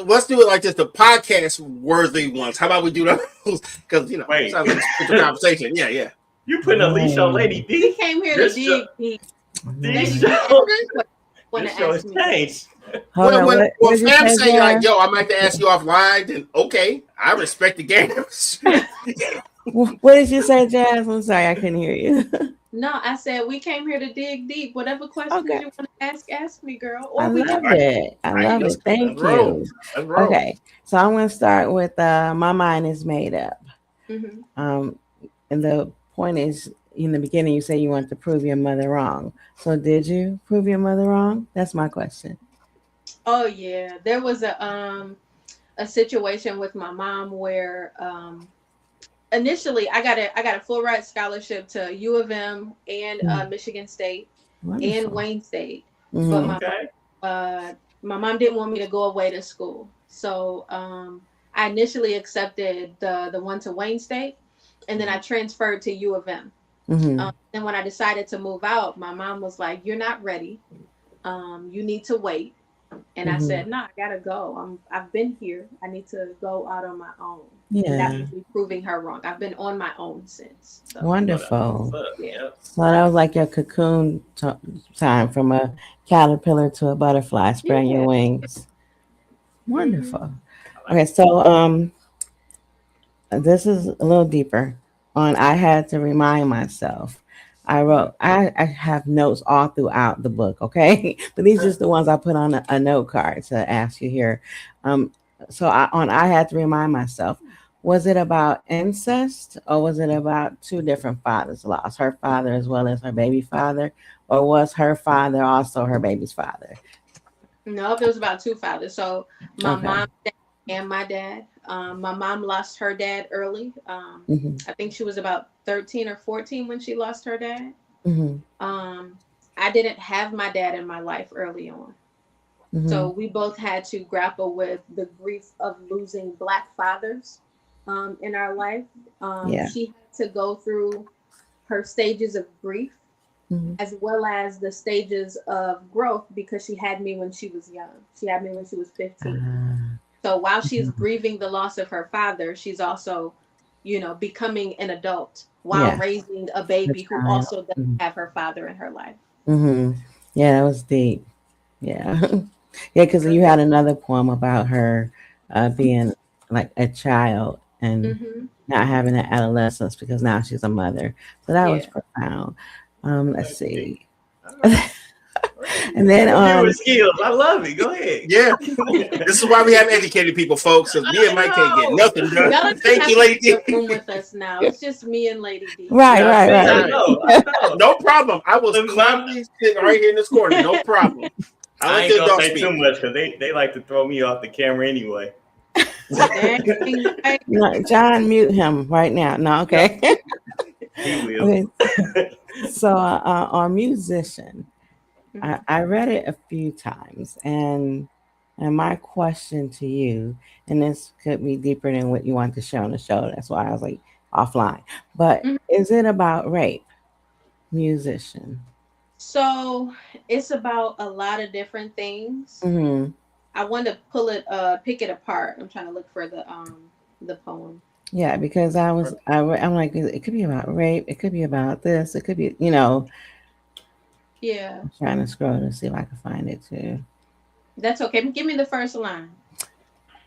let's do it like this, the podcast worthy ones. How about we do those? Because Wait. sounds like a conversation. Yeah. You putting a leash on Lady D? We came here to dig deep. These Want show to has ask me? changed. hold on, When what you fam say, say like, Jazz? yo, I might have to ask you offline, then okay, I respect the games. What did you say, Jazz? I'm sorry, I couldn't hear you. No, I said we came here to dig deep. Whatever questions Okay. you want to ask me, girl. I Or we love can. it. I love it. Thank you. Let's roll. Okay, so I'm going to start with my mind is made up. Mm-hmm. And the point is, in the beginning, you say you want to prove your mother wrong. So did you prove your mother wrong? That's my question. Oh yeah, there was a situation with my mom where initially I got a full ride scholarship to U of M and Michigan State and Wayne State, but my mom didn't want me to go away to school, so I initially accepted the one to Wayne State, and then I transferred to U of M. And when I decided to move out, my mom was like, "You're not ready. You need to wait." And I said, "No, I gotta go. I've been here. I need to go out on my own." Yeah, and that was me proving her wrong. I've been on my own since. So. Wonderful. Yeah. So that was like your cocoon time, from a caterpillar to a butterfly, spreading your wings. Wonderful. Okay, so this is a little deeper. I had to remind myself. I have notes all throughout the book, okay? But these are just the ones I put on a note card to ask you here. So I had to remind myself, was it about incest, or was it about two different fathers lost, her father as well as her baby father, or was her father also her baby's father? No, it was about two fathers. So my mom and my dad. My mom lost her dad early. I think she was about 13 or 14 when she lost her dad. I didn't have my dad in my life early on. So we both had to grapple with the grief of losing Black fathers in our life. She had to go through her stages of grief as well as the stages of growth, because she had me when she was young. She had me when she was 15. So while she's grieving the loss of her father, she's also, becoming an adult while raising a baby who also doesn't have her father in her life. Yeah, that was deep. Yeah. Yeah, because you had another poem about her being like a child and not having an adolescence because now she's a mother. So that was profound. Let's see. And then skills. I love it. Go ahead. Yeah. This is why we have educated people, folks. Because me and Mike can't get nothing done. Thank you, Lady D. Room with us now. It's just me and Lady D. Right. I know. No problem. I was calmly sitting right here in this corner. No problem. I ain't gonna say too much because they like to throw me off the camera anyway. No, John, mute him right now. No, okay. He will. Okay. So on musician, I read it a few times, and my question to you, and this could be deeper than what you want to show on the show. That's why I was like offline. But is it about rape? Musician. So it's about a lot of different things. I want to pick it apart. I'm trying to look for the poem. Yeah, because I'm like, it could be about rape. It could be about this. It could be, Yeah. I'm trying to scroll to see if I can find it too. That's okay. Give me the first line.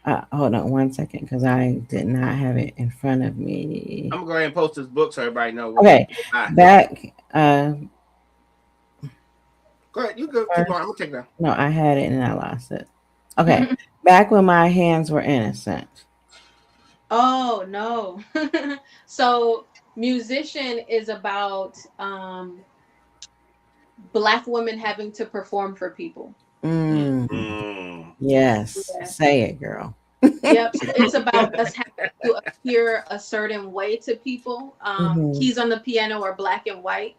Hold on 1 second, because I did not have it in front of me. I'm gonna go ahead and post this book so everybody knows. Okay, back. Go ahead. You go. Keep going. I'm gonna take that. No, I had it and I lost it. Okay, back when my hands were innocent. Oh no. So musician is about Black women having to perform for people. Yes. Say it, girl. Yep. It's about us having to appear a certain way to people. Keys on the piano are black and white.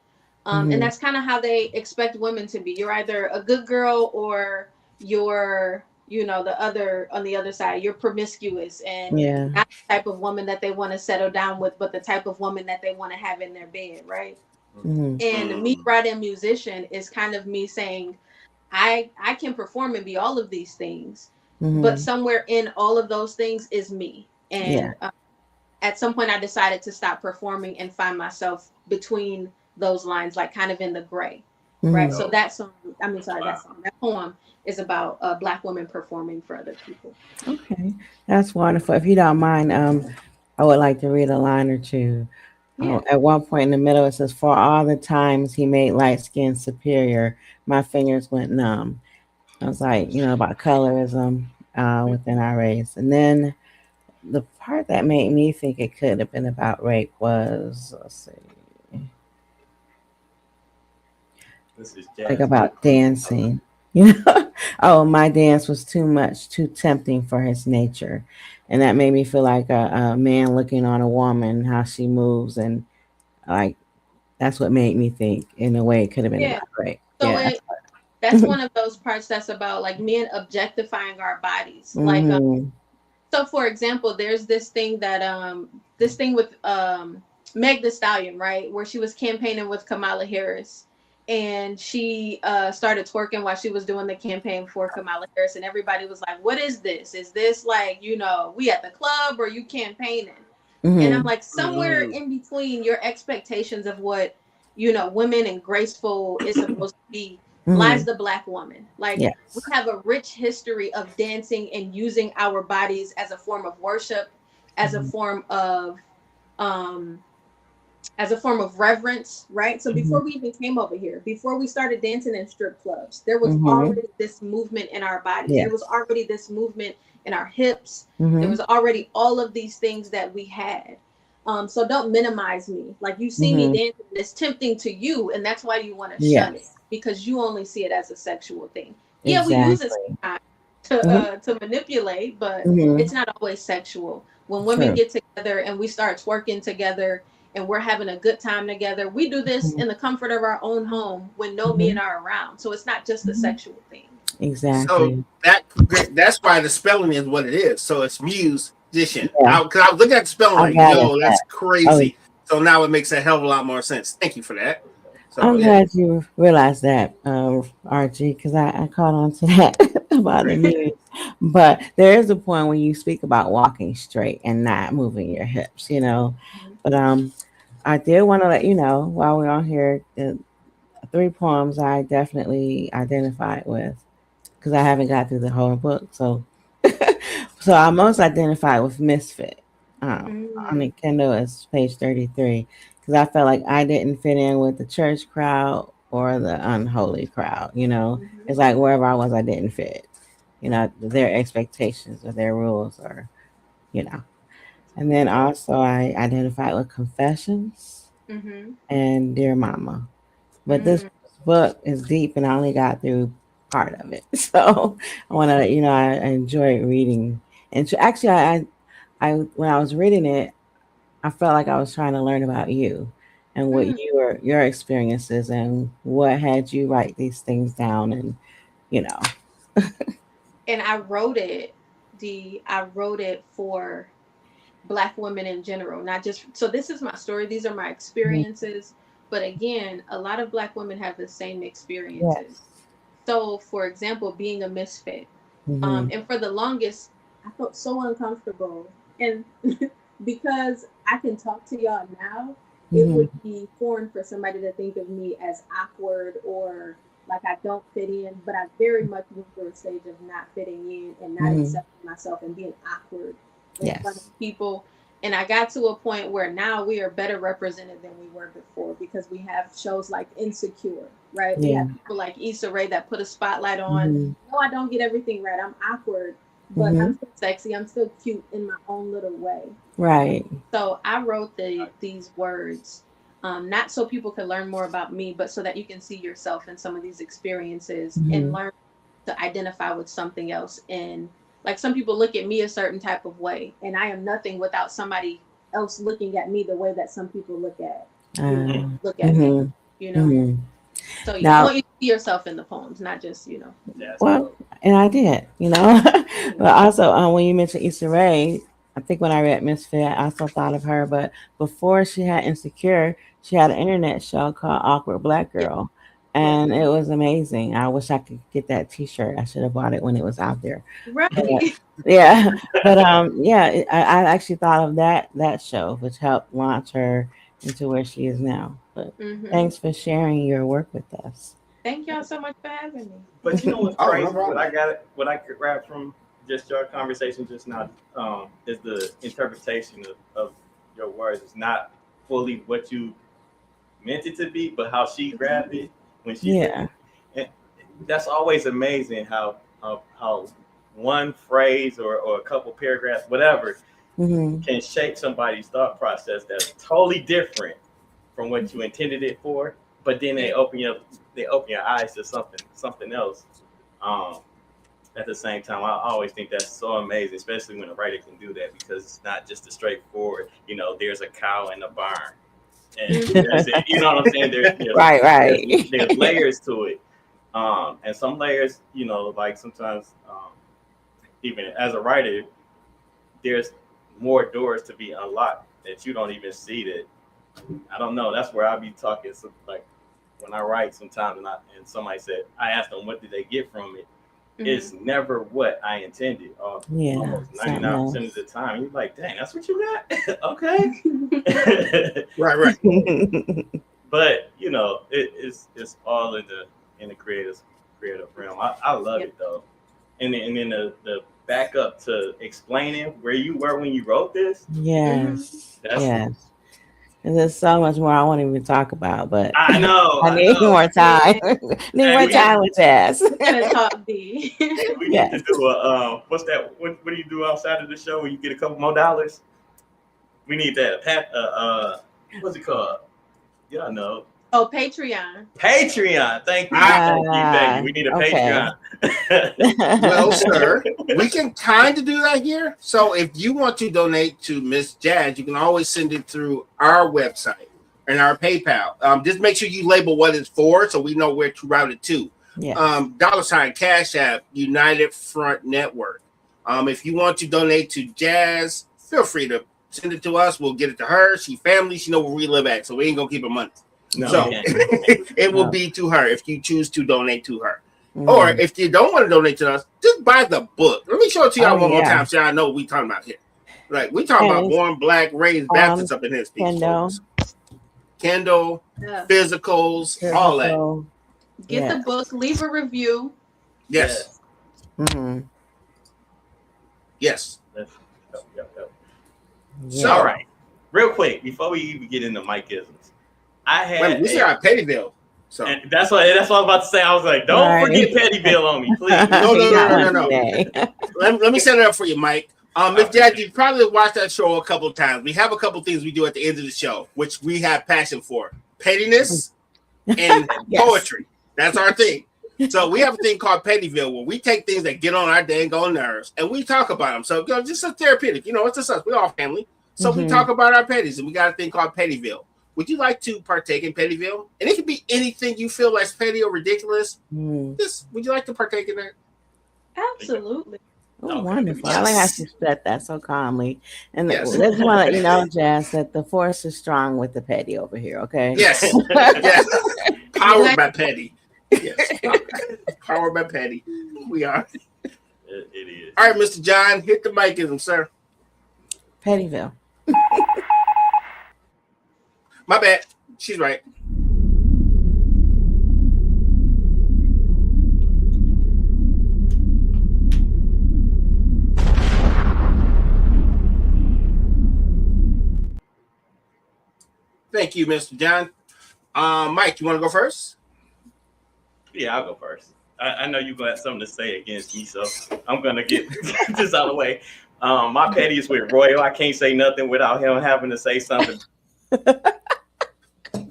And that's kind of how they expect women to be. You're either a good girl or you're, the other on the other side. You're promiscuous and not the type of woman that they want to settle down with, but the type of woman that they want to have in their bed, right? And me writing musician is kind of me saying, I can perform and be all of these things, but somewhere in all of those things is me. And at some point I decided to stop performing and find myself between those lines, like kind of in the gray, right? So that poem is about Black women performing for other people. Okay, that's wonderful. If you don't mind, I would like to read a line or two. At one point in the middle, it says, "For all the times he made light skin superior, my fingers went numb." I was like, about colorism within our race. And then the part that made me think it could have been about rape was, let's see, This is like about dancing. Oh, my dance was too tempting for his nature. And that made me feel like a man looking on a woman, how she moves. And like, that's what made me think in a way it could have been about rape. So that's one of those parts that's about like men objectifying our bodies. Like, so for example, there's this thing with Meg Thee Stallion, right? Where she was campaigning with Kamala Harris. And she started twerking while she was doing the campaign for Kamala Harris. And everybody was like, what is this? Is this like, we at the club or you campaigning? And I'm like, somewhere in between your expectations of what, women and graceful is supposed to be lies the Black woman. Like we have a rich history of dancing and using our bodies as a form of worship, as a form of reverence, right? So before we even came over here, before we started dancing in strip clubs, there was already this movement in our bodies. There was already this movement in our hips. There was already all of these things that we had. So don't minimize me. Like you see me dancing, it's tempting to you, and that's why you want to shun it, because you only see it as a sexual thing. Yeah, we use it sometimes to manipulate, but it's not always sexual. When women get together and we start twerking together and we're having a good time together, we do this in the comfort of our own home when no men are around. So it's not just a sexual thing. Exactly. So that's why the spelling is what it is. So it's musician. Because I was looking at the spelling that's crazy. So now it makes a hell of a lot more sense. Thank you for that. So, I'm glad you realized that, Archie, because I caught on to that about the news. But there is a point when you speak about walking straight and not moving your hips, But I did want to let you know while we're on here, the 3 poems I definitely identified with, because I haven't got through the whole book. So, so I most identified with Misfit. On the Kindle, it's page 33. Because I felt like I didn't fit in with the church crowd or the unholy crowd. It's like wherever I was, I didn't fit. Their expectations or their rules, or. And then also I identified with Confessions and Dear Mama. But this book is deep, and I only got through part of it. So I want to let you know I enjoyed reading. And actually, I when I was reading it, I felt like I was trying to learn about you and what your experiences and what had you write these things down, and And I wrote it for Black women in general, not just. So this is my story. These are my experiences. But again, a lot of Black women have the same experiences. So, for example, being a misfit, and for the longest, I felt so uncomfortable, and because I can talk to y'all now, it would be foreign for somebody to think of me as awkward or like I don't fit in. But I very much went through a stage of not fitting in and not accepting myself and being awkward in front of people. And I got to a point where now we are better represented than we were before, because we have shows like Insecure, right? We have people like Issa Rae that put a spotlight on. No, I don't get everything right. I'm awkward, but I'm still sexy. I'm still cute in my own little way. Right. So I wrote these words, not so people could learn more about me, but so that you can see yourself in some of these experiences and learn to identify with something else. And like some people look at me a certain type of way, and I am nothing without somebody else looking at me the way that some people look at me. you know. Mm-hmm. So Now, I want you to see yourself in the poems, not just, you know. well, and I did, you know. But also, when you mentioned Issa Rae, I think when I read Misfit, I also thought of her. But before she had Insecure, she had an internet show called Awkward Black Girl, and it was amazing. I wish I could get that T-shirt. I should have bought it when it was out there. Right. But, yeah, but yeah, I actually thought of that show, which helped launch her into where she is now. But thanks for sharing your work with us. Thank y'all so much for having me. But you know what's crazy? What I could grab from just your conversation just now is the interpretation of your words. It's not fully what you meant it to be, but how she grabbed it when she said it. And that's always amazing how one phrase or a couple paragraphs, whatever, can shape somebody's thought process that's totally different from what you intended it for. But then they open your eyes to something else. At the same time, I always think that's so amazing, especially when a writer can do that, because it's not just a straightforward, there's a cow in the barn, and that's it. You know what I'm saying? There's right. There's layers to it, and some layers, like sometimes, even as a writer, there's more doors to be unlocked that you don't even see. That I don't know. That's where I be talking. So like when I write sometimes, and somebody said, I asked them what did they get from it. It's never what I intended. Almost 99% of the time, you're like, dang, that's what you got. Okay. right. But it's all in the creative realm. I love it though. And then the backup to explaining where you were when you wrote this. Yes. And there's so much more I won't even talk about, but I know. I need more time. Need more time with Jazz. Gonna talk D. We need to do a what's that? What do you do outside of the show when you get a couple more dollars? We need that. What's it called? Y'all know. Oh, Patreon. Patreon. Thank you. Thank you. We need a Patreon. Well, sir, we can kind of do that here. So if you want to donate to Miss Jazz, you can always send it through our website and our PayPal. Just make sure you label what it's for so we know where to route it to. $ Cash App, United Front Network. If you want to donate to Jazz, feel free to send it to us. We'll get it to her. She family. She know where we live at, so we ain't gonna keep her money. No, so it will be to her if you choose to donate to her. Or if you don't want to donate to us, just buy the book. Let me show it to y'all one more time so y'all know what we talking about here. Like we talking about Born Black, Raised Baptist up in this piece. Kindle, physicals, all that. Get the book, leave a review. Yes. Yes. So, all right. Real quick, before we even get into Mike-isms, I had we got Pettyville. So and that's what I was about to say. I was like, don't forget Pettyville on me, please. No. Let me set it up for you, Mike. Miss Jazz, you probably watched that show a couple of times. We have a couple of things we do at the end of the show, which we have passion for: pettiness and poetry. That's our thing. So we have a thing called Pettyville, where we take things that get on our dang on nerves and we talk about them. So just a therapeutic. It's just us. We're all family. So we talk about our petties, and we got a thing called Pettyville. Would you like to partake in Pettyville? And it could be anything you feel like petty or ridiculous. Would you like to partake in that? Absolutely. Oh, wonderful. I like how she said that so calmly. And let's want to let you know, Jazz, that the force is strong with the petty over here, okay? Yes. Yes. Powered by petty. Yes. Powered by petty. We are. It is. All right, Mr. John, hit the mic-ism, sir. Pettyville. My bad. She's right. Thank you, Mr. John. Mike, you want to go first? Yeah, I'll go first. I know you're going to have something to say against me, so I'm going to get this out of the way. My petty is with Royal. I can't say nothing without him having to say something.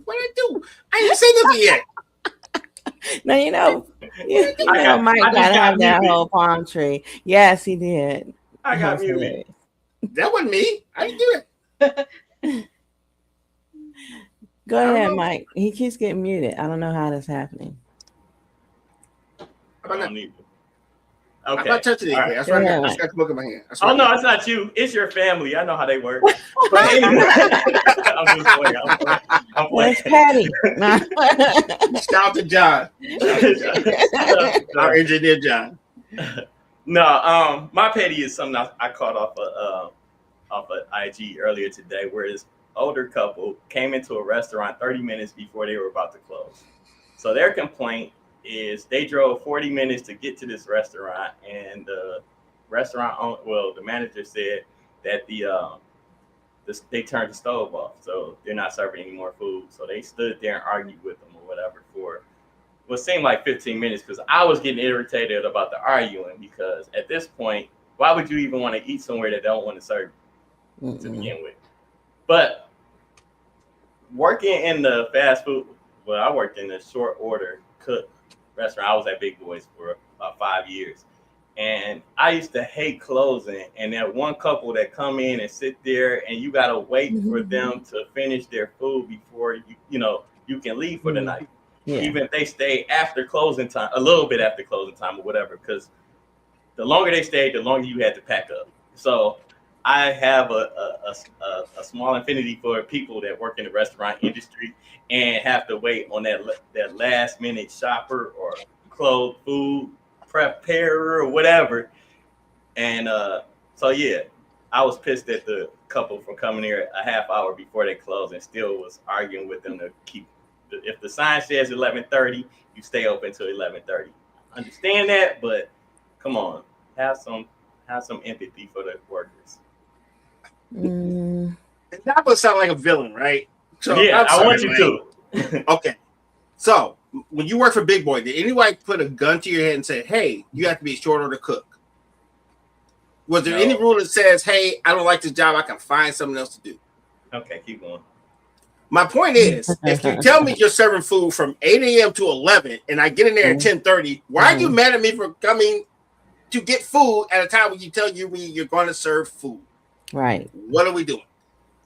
What I do? I didn't say nothing yet. No, Mike gotta have that whole palm tree. Yes, he did. I got muted. That wasn't me. I didn't do it. Go ahead, Mike. He keeps getting muted. I don't know how that's happening. How about Okay. I'm not touching anything. Right. That's right. I just got the book in my hand. Oh no, it's not you. It's your family. I know how they work. But anyway, I'm just playing. I'm playing. It's Patty. Shout out to John. Our engineer John. No, my petty is something I caught off of IG earlier today, where this older couple came into a restaurant 30 minutes before they were about to close. So their complaint is they drove 40 minutes to get to this restaurant, and the the manager said that they turned the stove off, so they're not serving any more food. So they stood there and argued with them or whatever for what seemed like 15 minutes, because I was getting irritated about the arguing, because at this point, why would you even want to eat somewhere that don't want to serve you to begin with? But working in the fast food, I worked in the short order cook restaurant. I was at Big Boys for about 5 years. And I used to hate closing. And that one couple that come in and sit there and you got to wait for them to finish their food before you can leave for the night. Yeah. Even if they stay after closing time, a little bit after closing time or whatever, because the longer they stayed, the longer you had to pack up. So I have a small affinity for people that work in the restaurant industry and have to wait on that last minute shopper or clothes, food preparer or whatever. And so yeah, I was pissed at the couple for coming here a half hour before they closed and still was arguing with them to keep. If the sign says 11:30, you stay open till 11:30. Understand that, but come on, have some empathy for the workers. That would sound like a villain, right? So, yeah, I want you to. Okay, so when you work for Big Boy, did anybody put a gun to your head and say, "Hey, you have to be a short order cook"? Was there any rule that says, "Hey, I don't like this job, I can find something else to do"? Okay, keep going. My point is, if you tell me you're serving food from 8 a.m. to 11 and I get in there at 10:30, why are you mad at me for coming to get food at a time when you tell you're going to serve food? Right. What are we doing?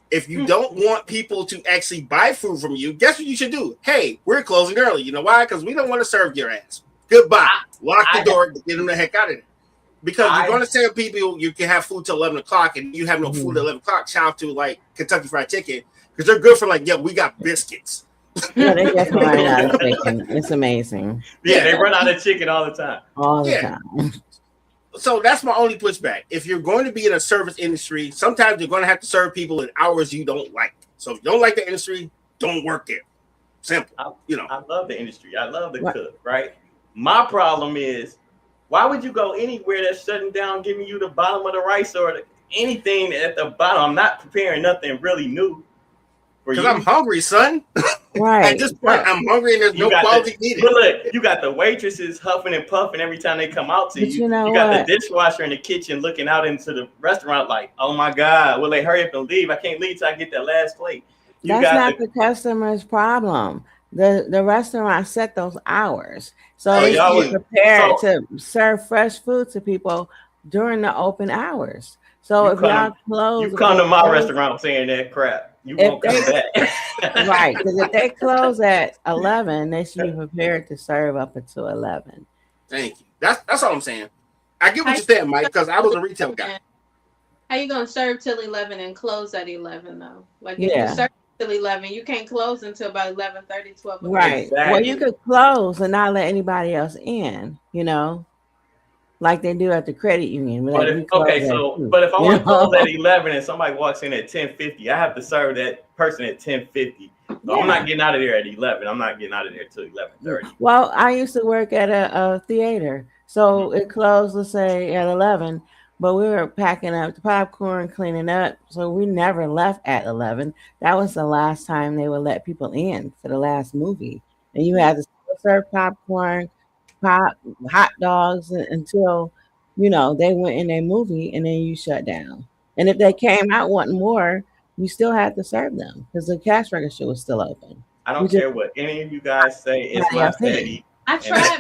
If you don't want people to actually buy food from you, guess what you should do? Hey, we're closing early. You know why? Because we don't want to serve your ass. Goodbye. Lock the door. Get them the heck out of there. Because you're going to tell people you can have food till 11 o'clock and you have no food at 11 o'clock. Shout out to like Kentucky Fried Chicken. Because they're good for we got biscuits. Yeah, they definitely run out of chicken. It's amazing. Yeah, they run out of chicken all the time. All the time. So that's my only pushback. If you're going to be in a service industry, sometimes you're going to have to serve people in hours you don't like. So if you don't like the industry, don't work there. Simple. I love the industry. I love the cook, right? My problem is, why would you go anywhere that's shutting down, giving you the bottom of the rice or anything at the bottom? I'm not preparing nothing really new. Because I'm hungry, son. Right. At this point, I'm hungry and there's no quality needed. But look, you got the waitresses huffing and puffing every time they come out to you. You got the dishwasher in the kitchen looking out into the restaurant like, oh my God, will they hurry up and leave? I can't leave till I get that last plate. That's not the customer's problem. The restaurant set those hours. So they should be prepared to serve fresh food to people during the open hours. So if y'all close, you come to my restaurant saying that crap. You won't come back. Right, because if they close at 11, they should be prepared to serve up until 11. Thank you. That's all I'm saying. I get what you're saying, Mike, because I was a retail guy. How you gonna serve till 11 and close at 11 though? Like if you serve till 11, you can't close until about 11:30, 12. Right. Exactly. Well, you could close and not let anybody else in. Like they do at the credit union. But if I want to close at 11 and somebody walks in at 10:50, I have to serve that person at 10:50. So I'm not getting out of there at 11. I'm not getting out of there till 11:30. Well, I used to work at a theater, so it closed, let's say, at 11. But we were packing up the popcorn, cleaning up, so we never left at 11. That was the last time they would let people in for the last movie, and you had to serve popcorn, hot dogs until they went in their movie, and then you shut down. And if they came out wanting more, you still had to serve them because the cash register was still open. I don't care what any of you guys say. It's my petty. I tried.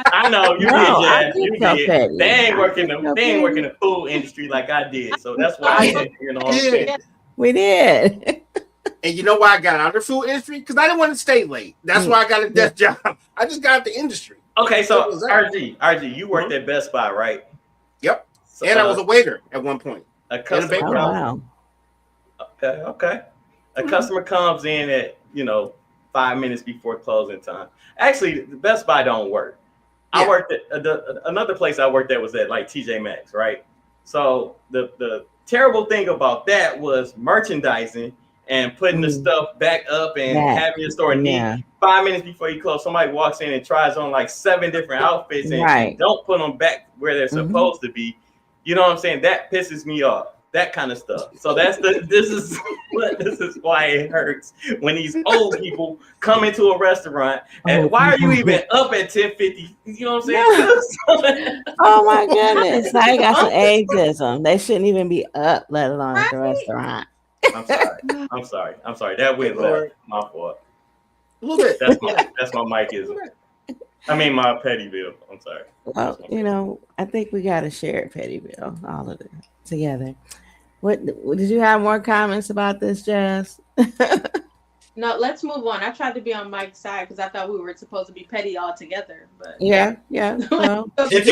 I know you did. You did. They ain't working the food industry like I did, so that's why I didn't. We did. And you know why I got out of the food industry? Because I didn't want to stay late. That's why I got a desk job. I just got out the industry. Okay, so RG, you worked at Best Buy, right? Yep. So, and I was a waiter at one point. A customer Okay. A customer comes in at 5 minutes before closing time. Actually, the Best Buy don't work. Yeah. I worked at another place I worked at was at like TJ Maxx, right? So the terrible thing about that was merchandising and putting the stuff back up and having your store neat. 5 minutes before you close, somebody walks in and tries on like 7 different outfits and don't put them back where they're supposed to be. You know what I'm saying? That pisses me off. That kind of stuff. So this is why it hurts when these old people come into a restaurant and why are you even up at 10:50? You know what I'm saying? Oh my goodness. Now you got some ageism. They shouldn't even be up, let alone at the restaurant. I'm sorry. That went left. My fault. A little bit. That's my Mike-ism. I mean my petty bill. I'm sorry. Well, I think we got to share petty bill, all of it together. What did you have more comments about this, Jazz? No, let's move on. I tried to be on Mike's side because I thought we were supposed to be petty all together. But yeah. Well, okay,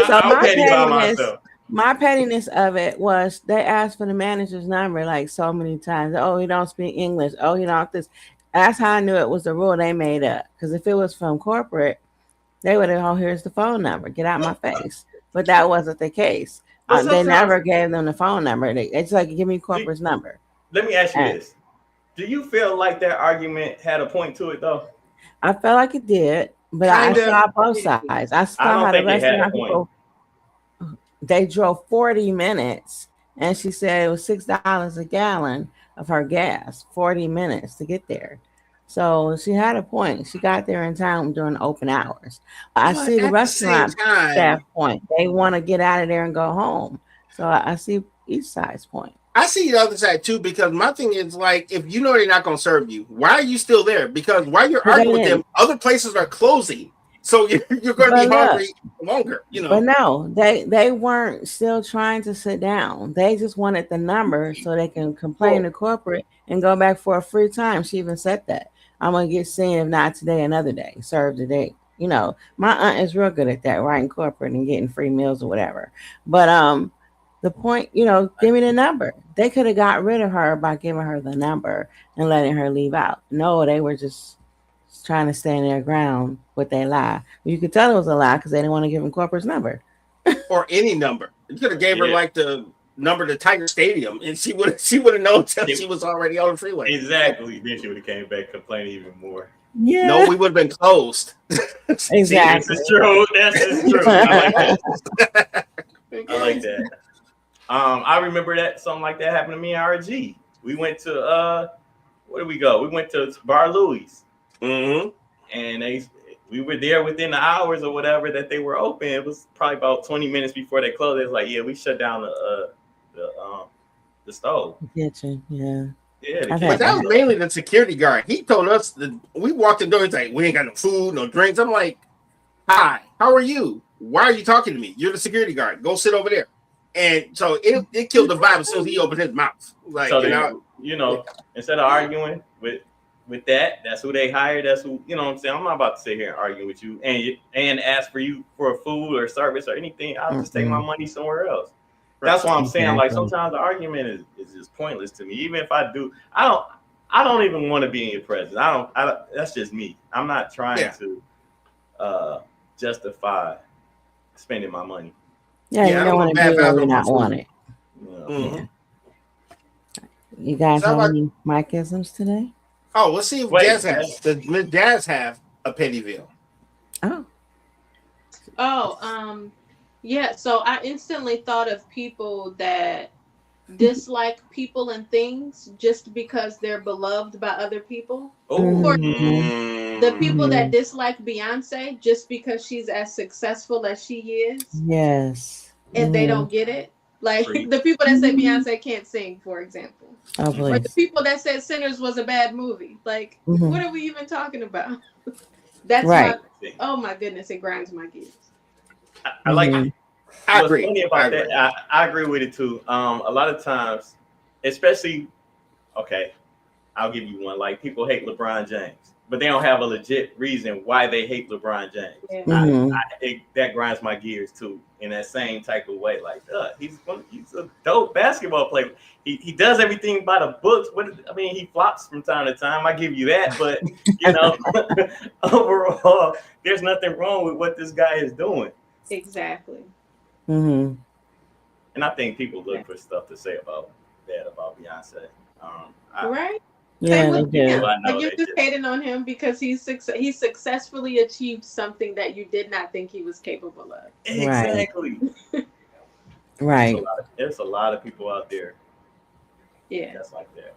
so my pettiness of it was they asked for the manager's number like so many times. Oh, he don't speak English. Oh, he don't this. That's how I knew it was the rule they made up. Because if it was from corporate, they would have, here's the phone number. Get out my face. But that wasn't the case. They never gave them the phone number. It's like, give me corporate's number. Let me ask you this. Do you feel like that argument had a point to it, though? I felt like it did, but I saw both sides. I saw how the rest of the people, they drove 40 minutes, and she said it was $6 a gallon of her gas, 40 minutes to get there. So she had a point. She got there in time during open hours. I see the restaurant staff point. They want to get out of there and go home. So I see each side's point. I see the other side too, because my thing is like, if you know they're not going to serve you, why are you still there? Because while you're arguing with them, other places are closing. So you're going to be hungry longer, But no, they weren't still trying to sit down. They just wanted the number so they can complain to corporate and go back for a free time. She even said that. I'm going to get seen, if not today, another day. Serve today. My aunt is real good at that, writing corporate and getting free meals or whatever. But the point, give me the number. They could have got rid of her by giving her the number and letting her leave out. No, they were just trying to stand their ground with their lie. You could tell it was a lie because they didn't want to give him corporate's number. Or any number. You could have gave her like the number to Tiger Stadium, and she would have known until she was already on the freeway. Exactly. Then she would have came back complaining even more. Yeah. No, we would have been closed. Exactly. This is true. That's true. I like that. I remember that something like that happened to me and RG. We went to where did we go? We went to Bar Louie's. Mm-hmm. And we were there within the hours or whatever that they were open. It was probably about 20 minutes before they closed. It was like, we shut down the stove. The kitchen, yeah. Yeah, but that was mainly the security guard. He told us that we walked in the door. He's like, we ain't got no food, no drinks. I'm like, hi, how are you? Why are you talking to me? You're the security guard. Go sit over there. And so it killed the vibe as soon as he opened his mouth. Like, so instead of arguing with that's who they hired. That's who, what I'm saying. I'm not about to sit here and argue with you and ask for you for a food or service or anything. I'll just take my money somewhere else. That's why I'm saying, like, sometimes the argument is just pointless to me. Even if I do, I don't even want to be in your presence. I don't. That's just me. I'm not trying to justify spending my money. Yeah, you don't want to do what you not want it. Mm-hmm. You guys have any Mike-isms today? Oh, let's see if Jazz has. Does Miss Jazz have a pettyville? Yeah. So I instantly thought of people that dislike people and things just because they're beloved by other people. For the people that dislike Beyonce just because she's as successful as she is. Yes. And they don't get it. Like the people that say Beyonce can't sing, for example. Or the people that said Sinners was a bad movie. Like, what are we even talking about? That's right. Oh my goodness, it grinds my gears. I like it. I agree. Funny about that. I agree with it too. A lot of times, especially okay, I'll give you one. Like people hate LeBron James, but they don't have a legit reason why they hate LeBron James. Mm-hmm. That grinds my gears too. In that same type of way, like he's a dope basketball player. He does everything by the books. He flops from time to time. I give you that, but overall, there's nothing wrong with what this guy is doing. Exactly. Mm-hmm. And I think people look for stuff to say about Beyonce. Right? Yeah, they do. Like you're just hating on him because he successfully achieved something that you did not think he was capable of. Exactly. Right. There's a lot of people out there. Yeah. That's like that.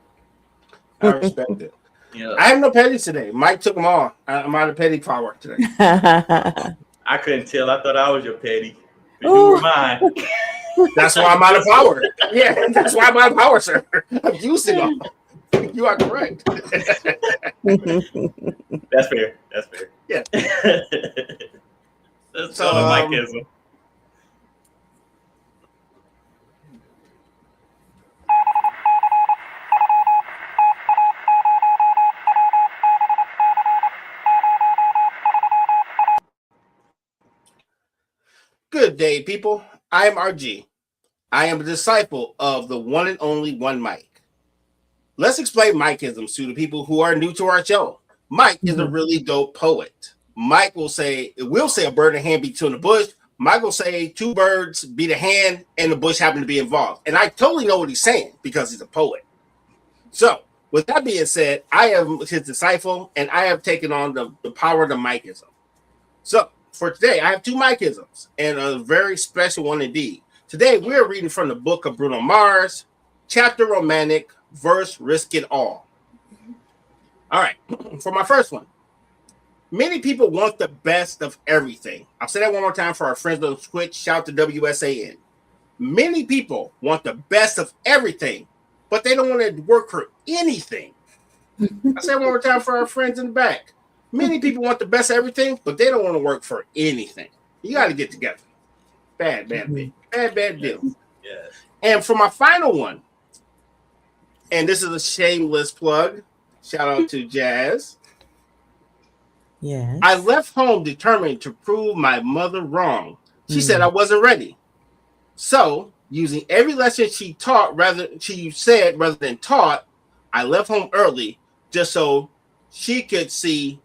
I respect it. Yeah. I have no petty today. Mike took them all. I'm out of petty power today. I couldn't tell. I thought I was your petty. You were mine. That's why I'm out of power. Yeah, that's why I'm out of power, sir. I'm using them. You are correct. That's fair. That's fair. Yeah. That's all Mikeism. Good day, people. I am RG. I am a disciple of the one and only one Mike. Let's explain Mikeisms to the people who are new to our show. Mike is a really dope poet. Mike will say a bird and a hand beat two in the bush. Mike will say two birds beat a hand and the bush happen to be involved. And I totally know what he's saying because he's a poet. So, with that being said, I am his disciple and I have taken on the power of the Mikeism. So, for today, I have two Mikeisms and a very special one indeed. Today, we're reading from the book of Bruno Mars, chapter romantic, verse risk it all. All right, for my first one. Many people want the best of everything. I'll say that one more time for our friends on Twitch. Shout to WSAN. Many people want the best of everything, but they don't want to work for anything. I'll say it one more time for our friends in the back. Many people want the best of everything, but they don't want to work for anything. You got to get together. Bad deal. Yes. And for my final one, and this is a shameless plug. Shout out to Jazz. Yes. I left home determined to prove my mother wrong. She said I wasn't ready. So, using every lesson she said rather than taught, I left home early just so she could see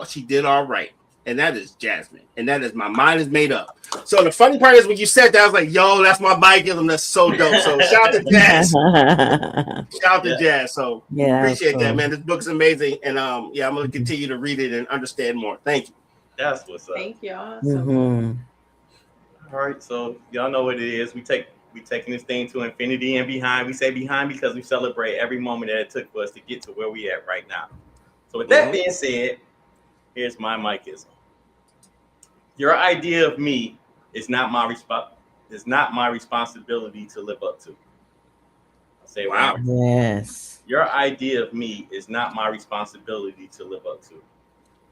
she did all right. And that is Jazmine. And that is my mind is made up. So the funny part is when you said that, I was like, yo, that's my Mikeism. That's so dope. So shout out to Jazz. Shout out to Jazz. So appreciate that, man. This book's amazing. And I'm going to continue to read it and understand more. Thank you. That's what's up. Thank y'all. All right, so y'all know what it is. We taking this thing to infinity and behind. We say behind because we celebrate every moment that it took for us to get to where we at right now. So with that being said, here's my Mikeism. Your idea of me is not my responsibility to live up to. I'll say wow. Yes. Your idea of me is not my responsibility to live up to.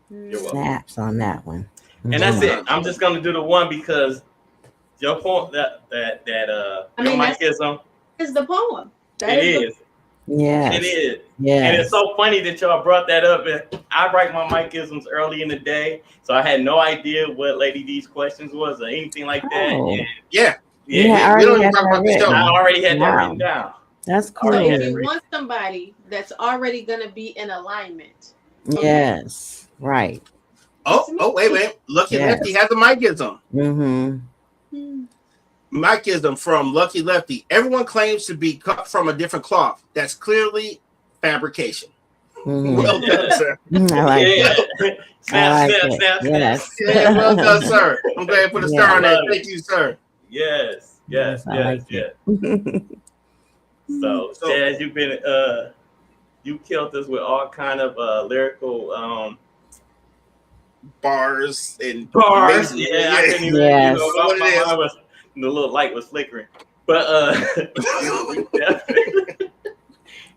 You're welcome. Snaps on that one. And that's it. I'm just gonna do the one because your point Mikeism is the poem. It is. Yeah. It is. Yeah. And it's so funny that y'all brought that up. And I write my Mikeisms early in the day, so I had no idea what Lady D's questions was or anything like that. Oh. And I already had that written down. That's cool. So if you want somebody that's already gonna be in alignment. Yes. Right. Oh, wait. Lucky Lefty has a Mikeism. Mikeism from Lucky Lefty. Everyone claims to be cut from a different cloth. That's clearly fabrication. Well done, sir. I like it. Snap. Yes. Yeah, well done, sir. I'm glad to put a star on that. Thank you, sir. Yes. So, Jazz, you've been you killed us with all kind of lyrical bars. I couldn't even the little light was flickering. But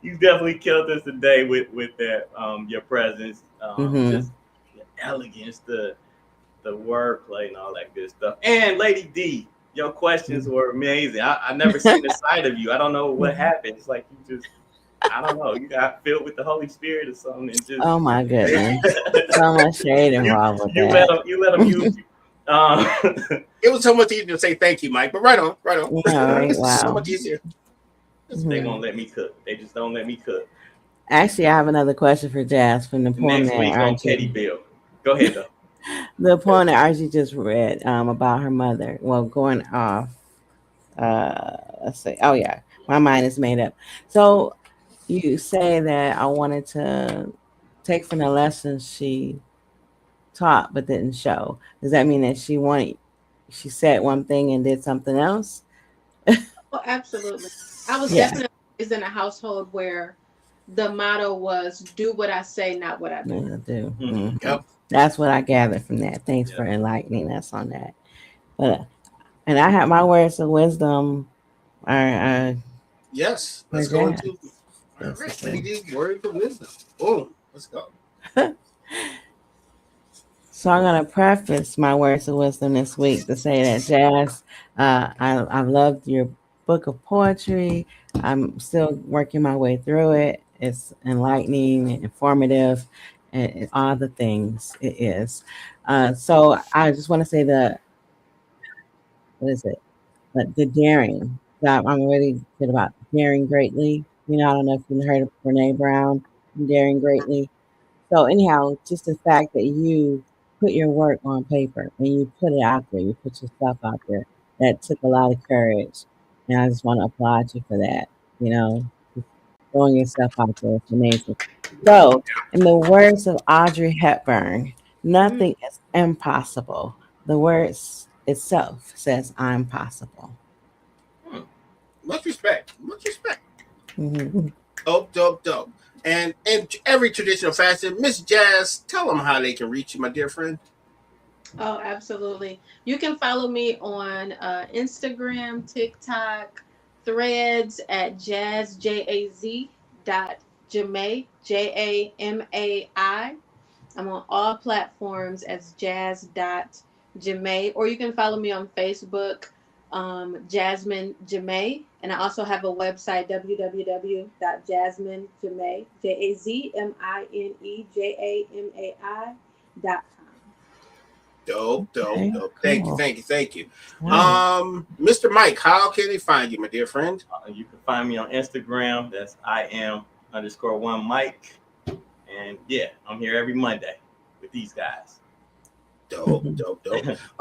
you definitely killed us today with that your presence, just the elegance, the wordplay and all that good stuff. And Lady D, your questions were amazing. I never seen the side of you. I don't know what happened. It's like you just I don't know. You got filled with the Holy Spirit or something. And just, oh my goodness. So much shade involved with that. You let them use you. It was so much easier to say thank you, Mike. But right on. Yeah, right. Wow. So much easier. They won't let me cook. They just don't let me cook. Actually, I have another question for Jazz from the poem Next week on Teddy Bill. Go ahead, though. The poem that Archie just read about her mother. Well, going off. Let's see. Oh yeah, my mind is made up. So you say that I wanted to take from the lessons she taught but didn't show. Does that mean that she said one thing and did something else? Well, absolutely. I was definitely raised in a household where the motto was "Do what I say, not what I do." Mm-hmm. Yep. That's what I gathered from that. Thanks for enlightening us on that. But and I have my words of wisdom. Yes. Let's go into. All right, ladies, words of wisdom. Boom. Let's go. So I'm going to preface my words of wisdom this week to say that, Jazz, I've loved your book of poetry. I'm still working my way through it. It's enlightening and informative and all the things it is. So I just want to say the daring. I'm really good about daring greatly. I don't know if you've heard of Brene Brown, Daring Greatly. So anyhow, just the fact that you put your work on paper and you put it out there, you put yourself out there, that took a lot of courage. And I just want to applaud you for that. Just throwing yourself out there. It's amazing. So, in the words of Audrey Hepburn, nothing is impossible. The words itself says, I'm possible. Much respect. Mm-hmm. Dope. And in every traditional fashion, Miss Jazz, tell them how they can reach you, my dear friend. Oh, absolutely. You can follow me on Instagram, TikTok, Threads at jazzjaz.jamai, Jamai. I'm on all platforms as jazz.jamai, or you can follow me on Facebook, Jazmine Jamai, and I also have a website, www.jazminejamai, JAZMINEJAMAI.com. Dope. Okay, cool. Thank you. Mr. Mike, how can they find you, my dear friend? You can find me on Instagram. That's IM_1Mike. And I'm here every Monday with these guys. Dope.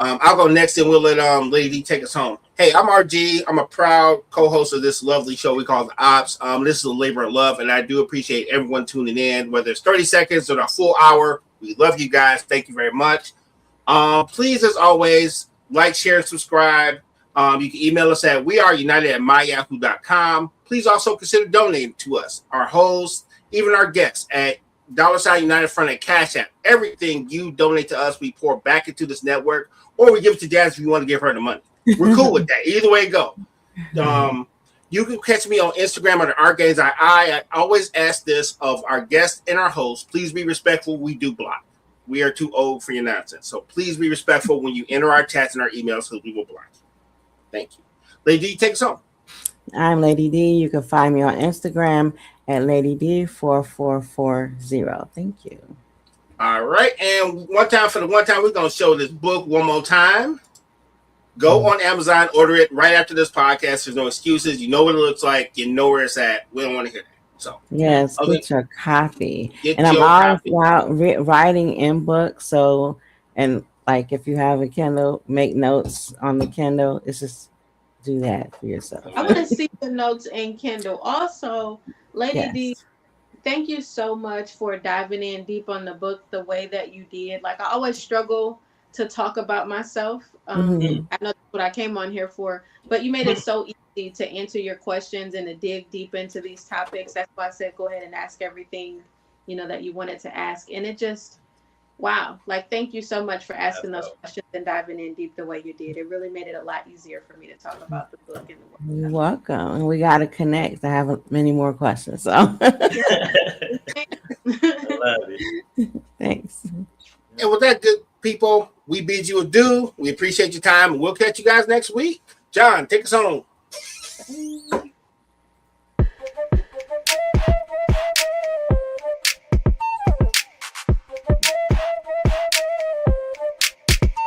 I'll go next and we'll let Lady D take us home. Hey, I'm RG. I'm a proud co-host of this lovely show we call The Ops. This is a labor of love, and I do appreciate everyone tuning in, whether it's 30 seconds or a full hour. We love you guys. Thank you very much. Please, as always, like, share, and subscribe. You can email us at weareunited@myyahoo.com. Please also consider donating to us, our hosts, even our guests at $United Front at Cash App. Everything you donate to us, we pour back into this network, or we give it to Jazz if you want to give her the money. We're cool with that. Either way it go. You can catch me on Instagram under RGains. I always ask this of our guests and our hosts. Please be respectful. We do block. We are too old for your nonsense. So please be respectful when you enter our chats and our emails, because we will block you. Thank you. Lady D, take us home. I'm Lady D. You can find me on Instagram at LadyD4440. Thank you. All right. And one time, we're going to show this book one more time. Go on Amazon, order it right after this podcast. There's no excuses. You know what it looks like. You know where it's at. We don't want to hear that. So yes, get your copy. And I'm all about writing in books. So, and like if you have a Kindle, make notes on the Kindle. It's just do that for yourself. I want to see the notes in Kindle. Also, Lady D, thank you so much for diving in deep on the book the way that you did. Like, I always struggle to talk about myself. I know that's what I came on here for, but you made it so easy to answer your questions and to dig deep into these topics. That's why I said go ahead and ask everything, that you wanted to ask. And it just, wow. Like, thank you so much for asking those questions and diving in deep the way you did. It really made it a lot easier for me to talk about the book and the work. You're welcome. And we got to connect. I have many more questions. So I love it. Thanks. And with that, good people, we bid you adieu. We appreciate your time. We'll catch you guys next week. John, take us home.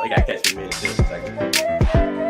They got to catch me mid-shift.